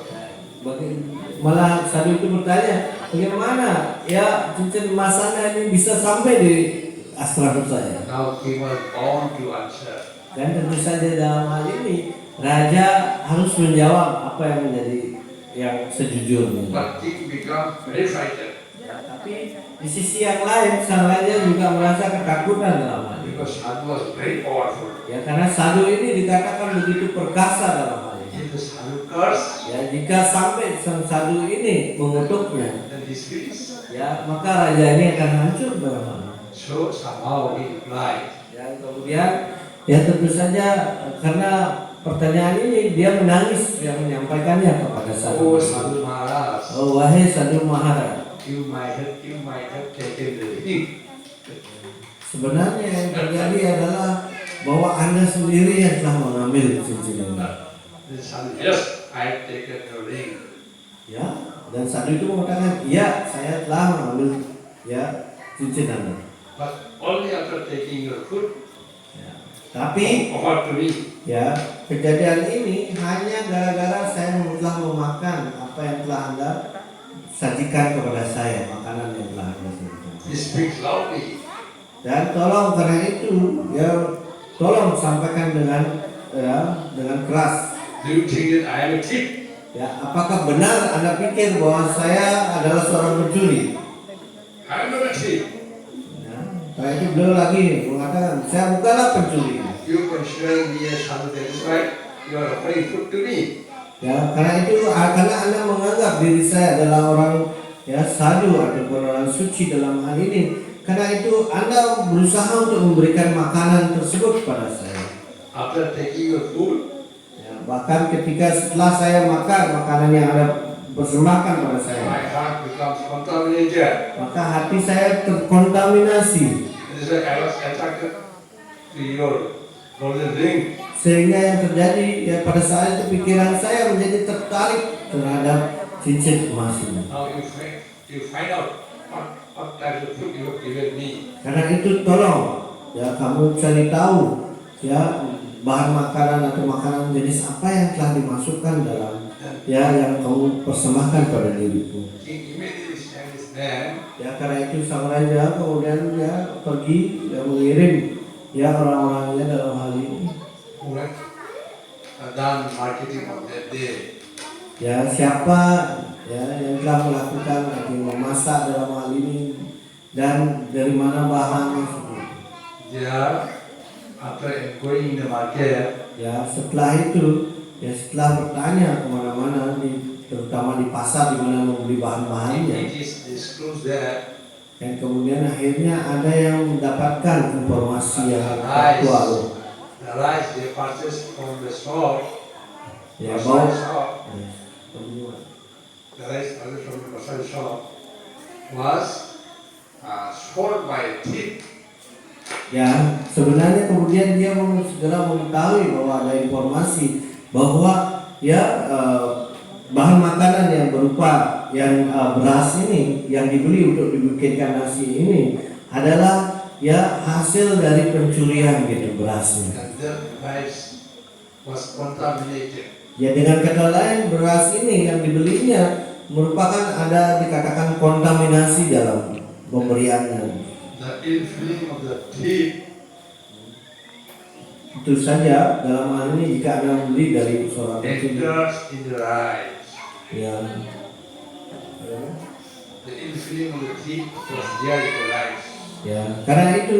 Malah sadhu itu bertanya, bagaimana ya cincin emas Anda ini bisa sampai di ashram saya? Now he was bound to answer. Dan tentu saja dalam hal ini raja harus menjawab apa yang menjadi yang sejujurnya. But king became very frightened Tapi di sisi yang lain sang raja juga merasa ketakutan dalam hal ini. because sadhu was very powerful. Ya karena sadhu ini dikatakan begitu perkasa dalam hal ini. If the sadhu curse, Ya jika sampai sang sadhu ini mengutuknya, then he speaks. ya maka raja ini akan hancur dalam hal ini. So somehow he replied, Dan kemudian ya tentu saja karena pertanyaan ini dia menangis yang menyampaikannya kepada "Oh sadhu. Sadhu Maharaj, Oh wahai sadhu Maharaj, you might have taken the ring." sebenarnya yang terjadi adalah bahwa Anda sendiri yang telah mengambil cincin ini. The sadhu, yes, I have taken the ring. Ya, dan sadhu itu mengatakan, iya saya telah mengambil ya cincin Anda. But only after taking your food, Ya. Tapi offered to me. ya kejadian ini hanya gara-gara saya telah memakan apa yang telah Anda sajikan kepada saya, makanan yang telah Anda sajikan. He speaks loudly. Dan tolong karena itu ya tolong sampaikan dengan keras. Do you think that I am a thief? Ya, apakah benar Anda pikir bahwa saya adalah seorang pencuri? I am not a thief. Ya, setelah itu beliau lagi mengatakan, saya bukanlah pencuri. You consider me as sadhu, that is right. You are offering food to me. Ya, karena itu karena Anda menganggap diri saya adalah orang ya sadhu ataupun orang suci dalam hal ini. Karena itu Anda berusaha untuk memberikan makanan tersebut kepada saya. After taking your food, Ya, bahkan ketika setelah saya makan makanan yang Anda persembahkan pada saya, my heart becomes contaminated. maka hati saya terkontaminasi. That is why I was attracted to your golden ring. Sehingga yang terjadi ya pada saat itu pikiran saya menjadi tertarik terhadap cincin emas ini. Now you find out what type of food you have given me. Karena itu tolong ya kamu cari tahu ya bahan makanan atau makanan jenis apa yang telah dimasukkan dalam ya yang kamu persembahkan pada diriku. King immediately sent his man Ya karena itu sang raja kemudian ya pergi ya mengirim ya orang-orangnya dalam hal ini. who had done marketing on that day. Ya siapa ya yang telah melakukan atau memasak dalam hal ini dan dari mana bahannya seperti itu. There, after going in the market, Ya setelah itu ya setelah bertanya kemana-mana terutama di pasar di mana membeli bahan-bahannya it is disclosed that dan kemudian akhirnya ada yang mendapatkan informasi yang aktual the rice they purchased from the store, ya grocery bahwa shop, ya, the rice purchased from the grocery shop was sold by a thief. ya sebenarnya kemudian dia segera mengetahui bahwa ada informasi bahwa ya bahan makanan yang berupa yang beras ini yang dibeli untuk dibikinkan nasi ini adalah ya hasil dari pencurian gitu berasnya. And the rice was contaminated. Ya dengan kata lain beras ini yang dibelinya merupakan ada dikatakan kontaminasi dalam pemberiannya. The ill feeling of the thief Itu saja dalam hal ini jika Anda membeli dari seorang pencuri. enters in the rice. Ya. The ill feeling of the thief was there in the rice. Ya, karena itu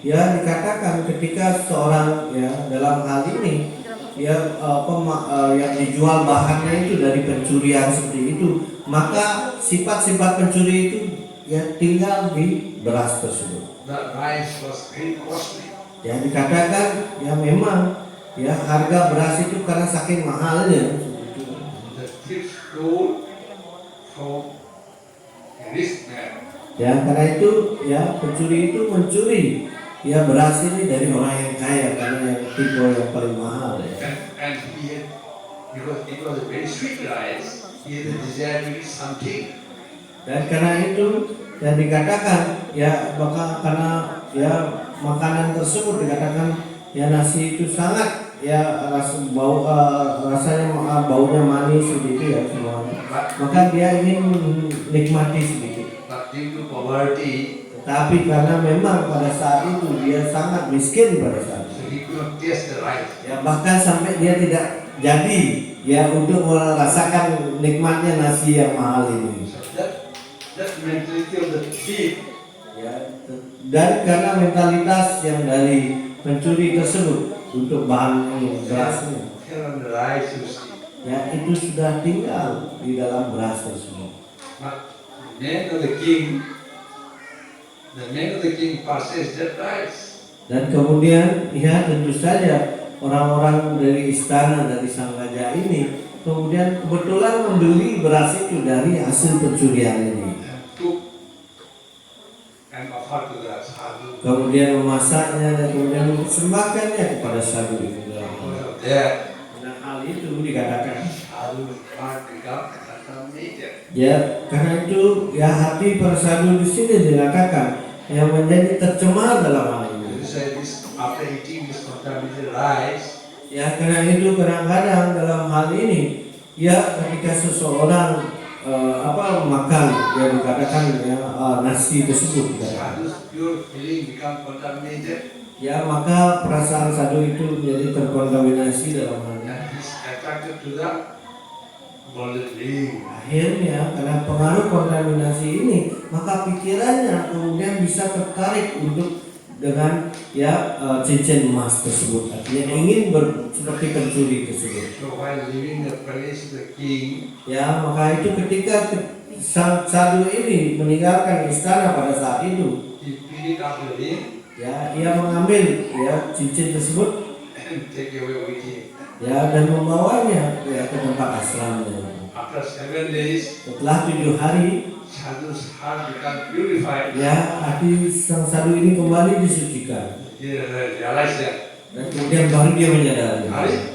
ya dikatakan ketika seorang ya dalam hal ini ya yang dijual bahannya itu dari pencurian seperti itu, maka sifat-sifat pencuri itu ya tinggal di beras tersebut. The rice was very costly. Ya dikatakan ya memang ya harga beras itu karena saking mahalnya seperti itu. The thief stole from rich man. Ya, karena itu ya pencuri itu mencuri ya beras ini dari orang yang kaya karena yang tipe yang paling mahal ya. And he had, because it was a very sweet rice, he had a desire to eat something. Dan karena itu yang dikatakan ya maka karena ya makanan tersebut dikatakan ya nasi itu sangat ya rasanya baunya manis begitu ya semuanya. Maka dia ingin menikmati sedikit. But due to poverty, Tapi karena memang pada saat itu dia sangat miskin pada saat itu. so he could not taste the rice. Ya bahkan sampai dia tidak jadi ya untuk merasakan nikmatnya nasi yang mahal ini. So that mentality of the thief, Ya, dan karena mentalitas yang dari pencuri tersebut untuk bahan berasnya, here on the rice you see. ya itu sudah tinggal di dalam beras tersebut. But the man of the king purchased that rice. Dan kemudian ya tentu saja orang-orang dari istana dari sang raja ini kemudian kebetulan membeli beras itu dari hasil pencurian ini. And took and offered to the sadhu. Kemudian memasaknya dan kemudian mempersembahkannya kepada sadhu itu. Because of that, Nah hal itu dikatakan sadhu heart become contaminated. ya karena itu ya hati para sadhu di sini dikatakan yang menjadi tercemar dalam hal ini. You say this after eating this contaminated rice, Ya karena itu kadang-kadang dalam hal ini ya ketika seseorang makan ya dikatakan ya nasi tersebut ya. sadhu's pure feeling become contaminated, Ya maka perasaan sadhu itu menjadi terkontaminasi dalam hal ini. and he's attracted to the golden ring. Akhirnya karena pengaruh kontaminasi ini maka pikirannya kemudian bisa tertarik untuk dengan ya cincin emas tersebut, artinya ingin seperti pencuri tersebut. So while leaving the palace of the king, Ya maka itu ketika sang sadhu ini meninggalkan istana pada saat itu, he picked up the ring ya ia mengambil ya cincin tersebut and take away with him. ya dan membawanya ya ke tempat asramnya. After 7 days, Setelah 7 hari sadhu's heart become purified. ya hati sang sadhu ini kembali disucikan. He realized that Dan kemudian baru dia menyadari.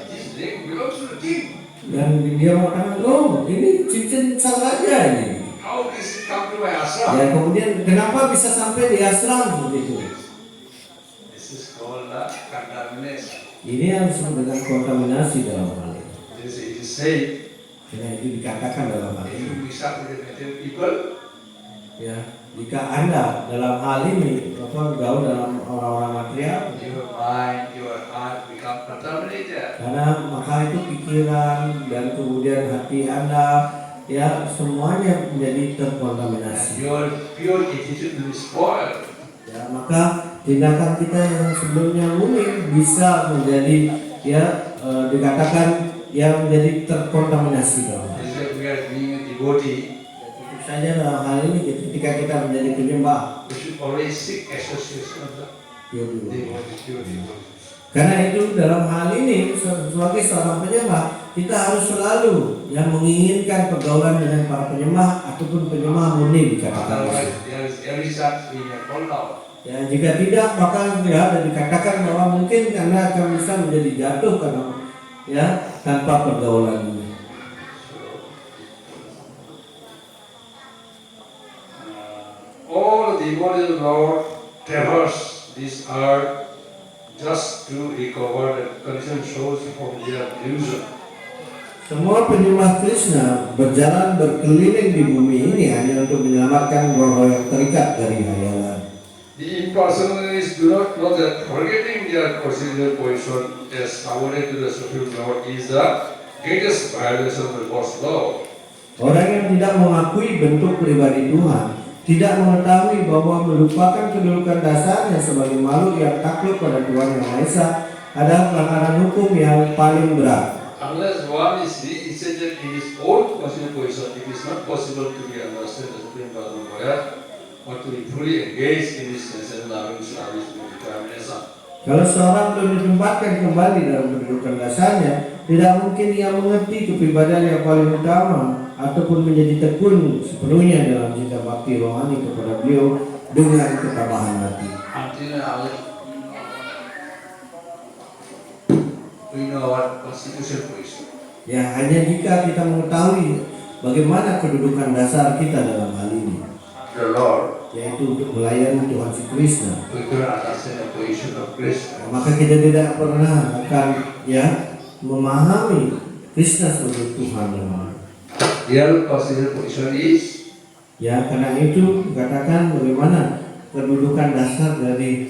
this ring belongs to the king. Dan dia mengatakan, oh ini cincin sang raja ini. How does it come to my ashram? Ya kemudian kenapa bisa sampai di ashram seperti itu? This is called the contamination. Ini yang disebut dengan kontaminasi dalam hal ini. It is said, Karena itu dikatakan dalam hal if ini. you mix up with the material people, Ya, jika Anda dalam hal ini gaul dalam orang-orang material, your mind, your heart become contaminated. karena maka itu pikiran dan kemudian hati Anda ya semuanya menjadi And terkontaminasi. your pure attitude will be spoiled. Ya, maka tindakan kita yang sebelumnya murni bisa menjadi ya dikatakan yang menjadi terkontaminasi dalam hal ini. Just like we are being a devotee, Tentu saja dalam hal ini ketika kita menjadi penyembah we should always seek association of the devotees, pure devotees. karena itu dalam hal ini sebagai seorang penyembah kita harus selalu yang menginginkan pergaulan dengan para penyembah ataupun penyembah murni dikatakan. Otherwise, there is every chance we may fall down. Ya jika tidak maka ya ada dikatakan bahwa mungkin Anda akan bisa menjadi jatuh karena ya tanpa pergaulan ini. All the devotees of Lord traverse this earth just to recover the conditioned souls from their delusion. Semua penyembah Krishna berjalan berkeliling di bumi ini hanya untuk menyelamatkan roh yang terikat dari hayalan. The impersonalists do not know that forgetting their procedural position as subordinate to the Supreme Lord is the greatest violation of the God's law. Orang yang tidak mengakui bentuk pribadi Tuhan, tidak mengetahui bahwa melupakan kedudukan dasarnya sebagai makhluk yang takluk pada Tuhan Yang Maha Esa adalah pelanggaran hukum yang paling berat. Unless one is reinstated in his own constitutional position, it is not possible to be understood the Supreme Lord or to be fully engaged in this transcendental loving service with determination. Kalau seorang belum ditempatkan kembali dalam kedudukan dasarnya, tidak mungkin ia mengerti kepribadian yang paling utama ataupun menjadi tekun sepenuhnya dalam cinta bakti rohani kepada beliau dengan ketabahan hati. Until we know our constitutional position. Ya, hanya jika kita mengetahui bagaimana kedudukan dasar kita dalam hal ini, The Lord, yaitu untuk melayani Tuhan Si Krishna, we can understand the position of Krishna. maka kita tidak pernah akan memahami Krishna sebagai Tuhan yang Maha. Real constitutional position is Karena itu dikatakan bagaimana kedudukan dasar dari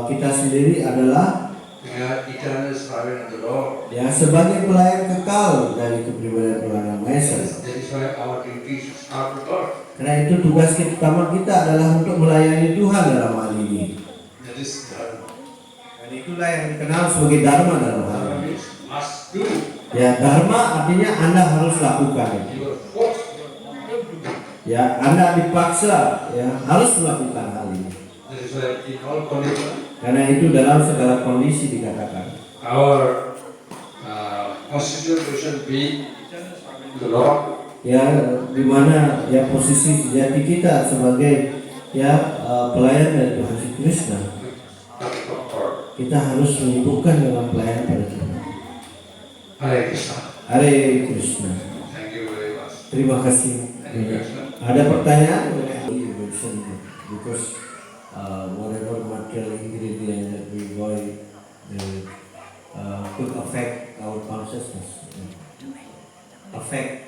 kita sendiri adalah we are eternal servant of the Lord. sebagai pelayan kekal dari kepribadian Tuhan Yang Maha Esa. That is why our duty is to serve the Lord. Karena itu tugas utama kita adalah untuk melayani Tuhan dalam hal ini. That is dharma. Dan itulah yang dikenal sebagai dharma dalam hal Dharma ini. means must do. Dharma artinya Anda harus lakukan. You are forced. Anda dipaksa harus melakukan hal ini. That is why in all conditions, Karena itu dalam segala kondisi dikatakan. our constitutional position being the Lord. Di mana posisi sejati kita sebagai pelayan dari Tuhan Si Krishna, kita harus menyibukkan dengan pelayanan pada Tuhan. Hare Krishna. Hare Krishna. Thank you very much. Terima kasih. Any question? Ada pertanyaan? Because whatever material ingredient that we buy could affect our consciousness. Effect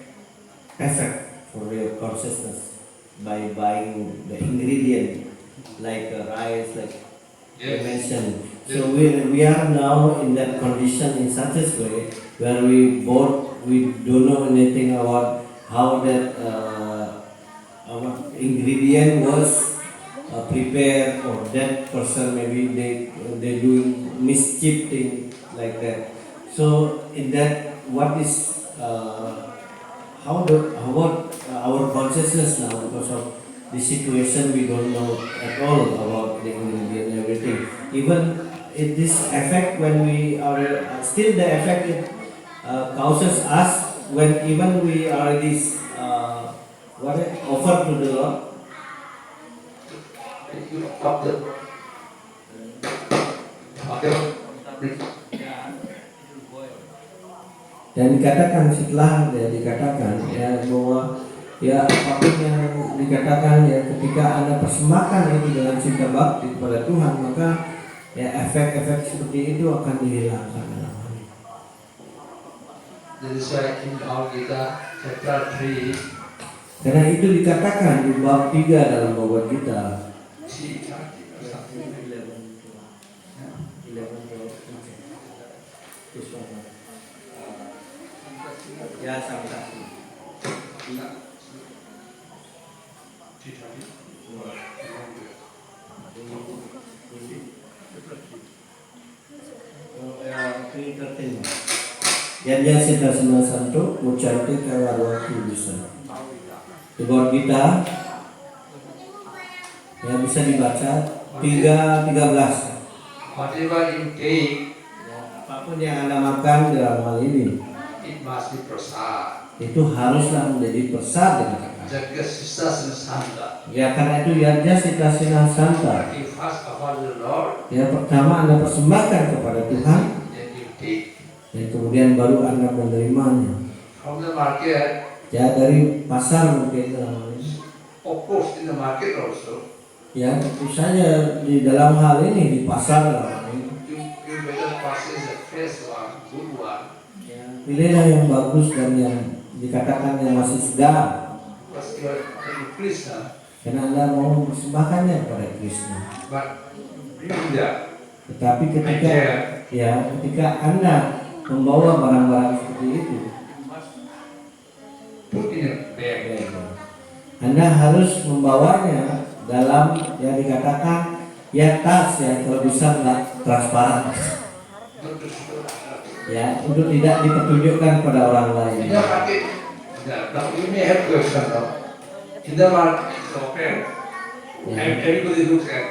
for real consciousness by buying the ingredient like rice, like you Yes. mentioned. So we are now in that condition in such a way where we don't know anything about how that our ingredient was prepared, or that person maybe they doing mischief thing like that. So in that, what is how about our consciousness now, because of the situation we don't know at all about the ingredient and everything. Even this effect when we are still the effect it causes us when even we are this offer to the Lord. You up the Dan dikatakan setelah dikatakan bahwa apapun yang dikatakan ketika Anda persembahkan itu dengan cinta bakti kepada Tuhan, maka efek-efek seperti itu akan dihilangkan. That is why in our Gita chapter 3, Karena itu dikatakan di bab 3 dalam Bhagavad Gita. Ya, sama-sama. Yan sita sanasanto mucante kawarwati bisa. Di Bhagavad Gita yang bisa dibaca 3:13. whatever you take, Apapun yang Anda makan dalam hal ini, it must be prasad. itu haruslah menjadi prasad dikatakan. Jaga sisa santa. Karena itu Yajna Sita Sina Santa. You first offer the Lord, Pertama Anda persembahkan kepada Tuhan, then you take. dan kemudian baru Anda menerimanya. From the market, Dari pasar mungkin dalam hal ini. of course in the market also, Tentu saja di dalam hal ini di pasar dalam hal ini. you better purchase a fresh one, good one, Pilihlah yang bagus dan yang dikatakan yang masih segar. because you are Krishna. Karena Anda mau mempersembahkannya kepada Krishna. But bring that Tetapi ketika idea, ketika Anda membawa barang-barang seperti itu, put in a bag. Anda harus membawanya dalam yang dikatakan tas yang kalau bisa nggak transparan, Not to show. untuk tidak dipertunjukkan pada orang In lain. the market, now you may have question now. In the market, it's open, and everybody looks at.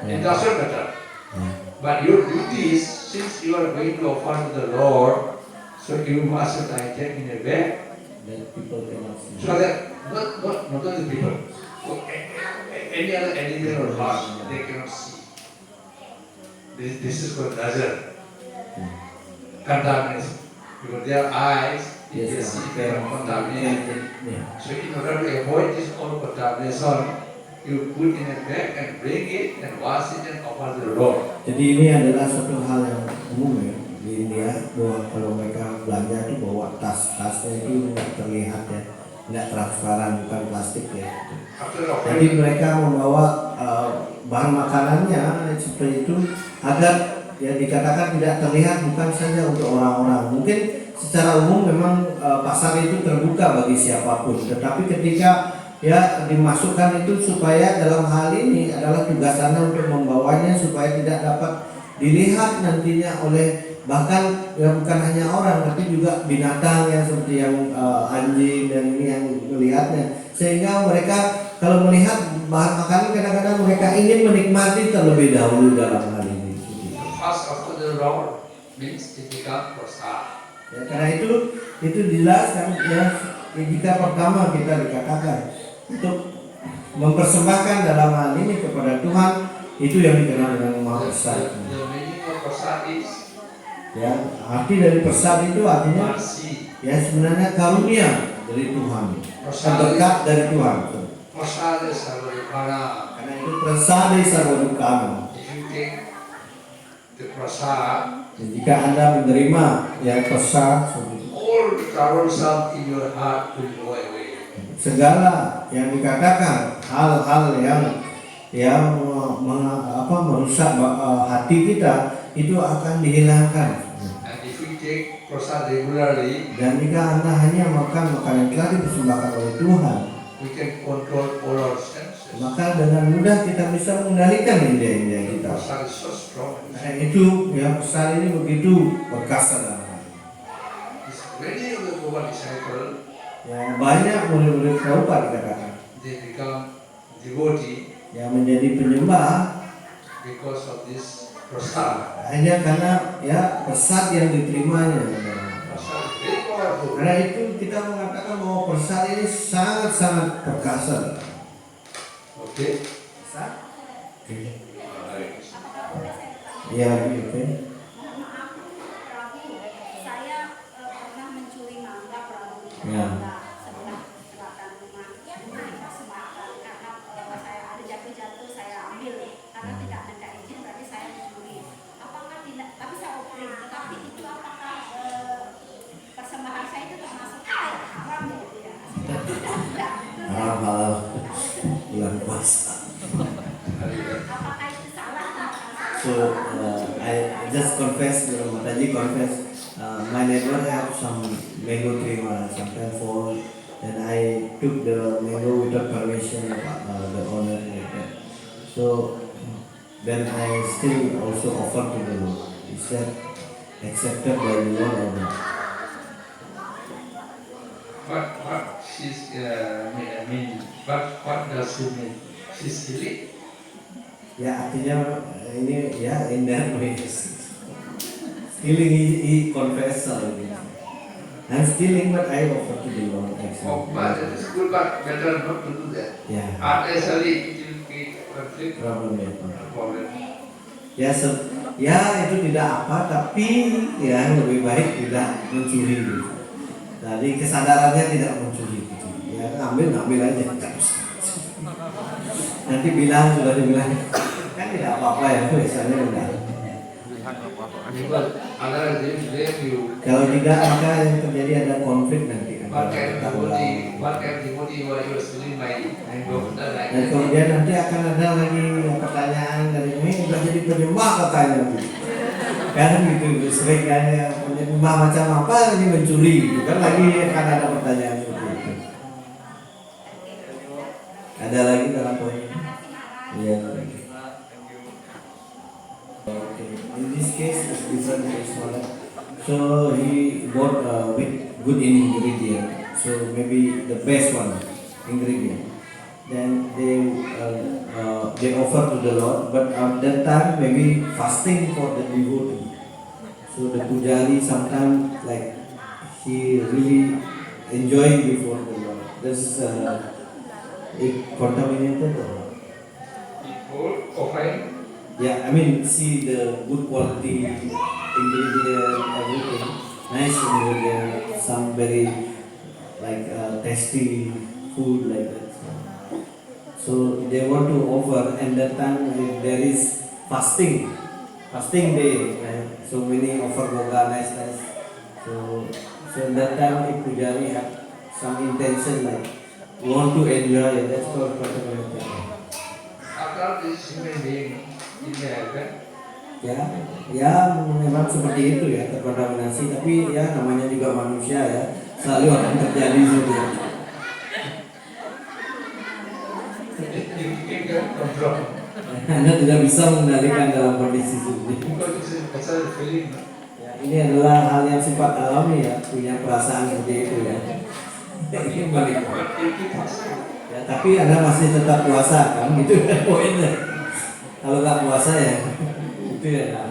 It doesn't matter. But your duty is, since you are going to offer to the Lord, so you must have the item in a bag, That people cannot see. so that not only people, any other animal or horse, they cannot see. This is called nazar, contamination. Because their eyes, they Yes, see sir. they are contaminated. Yeah. So in order to avoid this all contamination, you put in a bag and bring it and wash it and offer to the Lord. Jadi ini adalah satu hal yang umum ya di India, bahwa kalau mereka belanja itu bawa tasnya itu nggak terlihat ya, nggak transparan, bukan plastik ya. After Jadi offering, mereka membawa bahan makanannya seperti itu agar ya dikatakan tidak terlihat, bukan saja untuk orang-orang. Mungkin secara umum memang pasar itu terbuka bagi siapapun, tetapi ketika ya dimasukkan itu supaya dalam hal ini adalah tugas Anda untuk membawanya supaya tidak dapat dilihat nantinya oleh bahkan ya bukan hanya orang tapi juga binatang yang seperti yang anjing dan ini yang melihatnya, sehingga mereka kalau melihat bahan makanan kadang-kadang mereka ingin menikmati terlebih dahulu dalam hal ini. first after the Lord means it become prasad. Ya, karena itu jelas kan ya, jika pertama kita dikatakan untuk mempersembahkan dalam hal ini kepada Tuhan, itu yang dikenal dengan maha besar. The meaning of prasad is Ya, arti dari persad itu artinya mercy. ya sebenarnya karunia dari Tuhan, berkat dari Tuhan. Prasad is sarvadukana. Karena itu prasade sarvadukana. If you take the prasad, Jika Anda menerima ya persad, all the troublesome in your heart will go away. segala yang dikatakan hal-hal yang merusak hati kita itu akan dihilangkan. And if we take prasad regularly, Dan jika Anda hanya makan makanan yang telah dipersembahkan oleh Tuhan, we can control all our senses. maka dengan mudah kita bisa mengendalikan indera-indera kita. Prasad is so strong. Nah itu ya pesan ini begitu perkasa dalam hal ini. It's many of the Gopal disciples, Ya banyak murid-murid Prabhupada dikatakan they become devotee yang menjadi penyembah because of this prasad. hanya karena ya persat yang diterimanya. Prasad is very powerful. Karena itu kita mengatakan bahwa persat ini sangat-sangat perkasa. Okay? Persat? Alright. Ya, oke. Mohon maaf, Prabu, saya pernah mencuri mangga Prabu di Ya. sebelah belakang rumah. Dipersembahkan karena saya ada jatuh-jatuh saya ambil karena tidak minta izin berarti saya mencuri. Apakah tidak? Tapi saya offering. Tetapi itu apakah persembahan saya itu termasuk haram gitu ya? Tidak. Halal bulan puasa. Apakah itu salah? So I just confess, Mataji confess, my neighbor have some mango tree sometimes fall, and I took the mango without permission of the owner. Like that. So then I still also offer to the Lord. Is that accepted by the Lord or not? What she's what does she mean? She's stealing? Ya artinya ini ya in that way. Stealing he confess already. I'm stealing but I offer to the Lord. Oh, but it is good, but better not to do that. Ya, Unnecessarily it will create conflict, problem ya. problem. Ya itu tidak apa, tapi ya lebih baik tidak mencuri gitu. Jadi kesadarannya tidak mencuri gitu. Ya ngambil aja. Nanti bilang sudah dibilang kan tidak apa-apa ya, biasanya udah. Because otherwise they blame you. Kalau tidak maka yang terjadi ada konflik nanti What antara kind of kita devotee? ulang. What kind of devotee you are stealing my mango? Like Dan kemudian nanti akan ada lagi pertanyaan dari ini udah jadi penyembah katanya. Kan gitu sering kan ya, penyembah macam apa ini mencuri gitu kan lagi akan ada pertanyaan seperti itu. Ada lagi dalam poin ini? Iya. Okay. In this case, it's different case model. So he bought with good ingredient. So maybe the best one ingredient. then they offer to the Lord, but at that time maybe fasting for the devotee. So the pujari sometimes like he really enjoying before the Lord. This it contaminated or not? Food, offering, Yeah, I mean see the good quality ingredient, everything, nice ingredient, some very like tasty food like that. So they want to offer, and that time if there is fasting day, right? So many offer boga, nice. So that time if pujari have some intention like want to enjoy, that's called contaminated. after this human being in the heaven, Ya memang seperti itu ya, terkontaminasi, tapi ya namanya juga manusia ya, selalu akan terjadi juga. you can control. Anda tidak bisa mengendalikan dalam kondisi seperti itu. Because this is natural feeling. Ya, ini adalah hal yang sifat alami ya, punya perasaan seperti itu ya. Ini balik. But if you fasting, Ya, tapi Anda masih tetap puasa kan, gitu kan poinnya. Kalau nggak puasa ya, itu ya.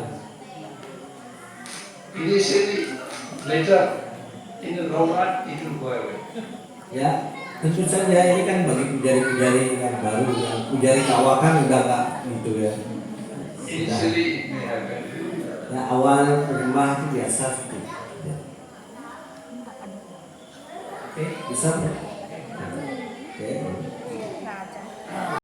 initially, later, in the long run, it will go away. Ya, tentu saja ini kan bagi pujari-pujari yang baru, ya. Pujari kawakan udah nggak gitu ya. Initially, it may happen. Ya awal penyembah itu biasa seperti itu. Oke, bisa.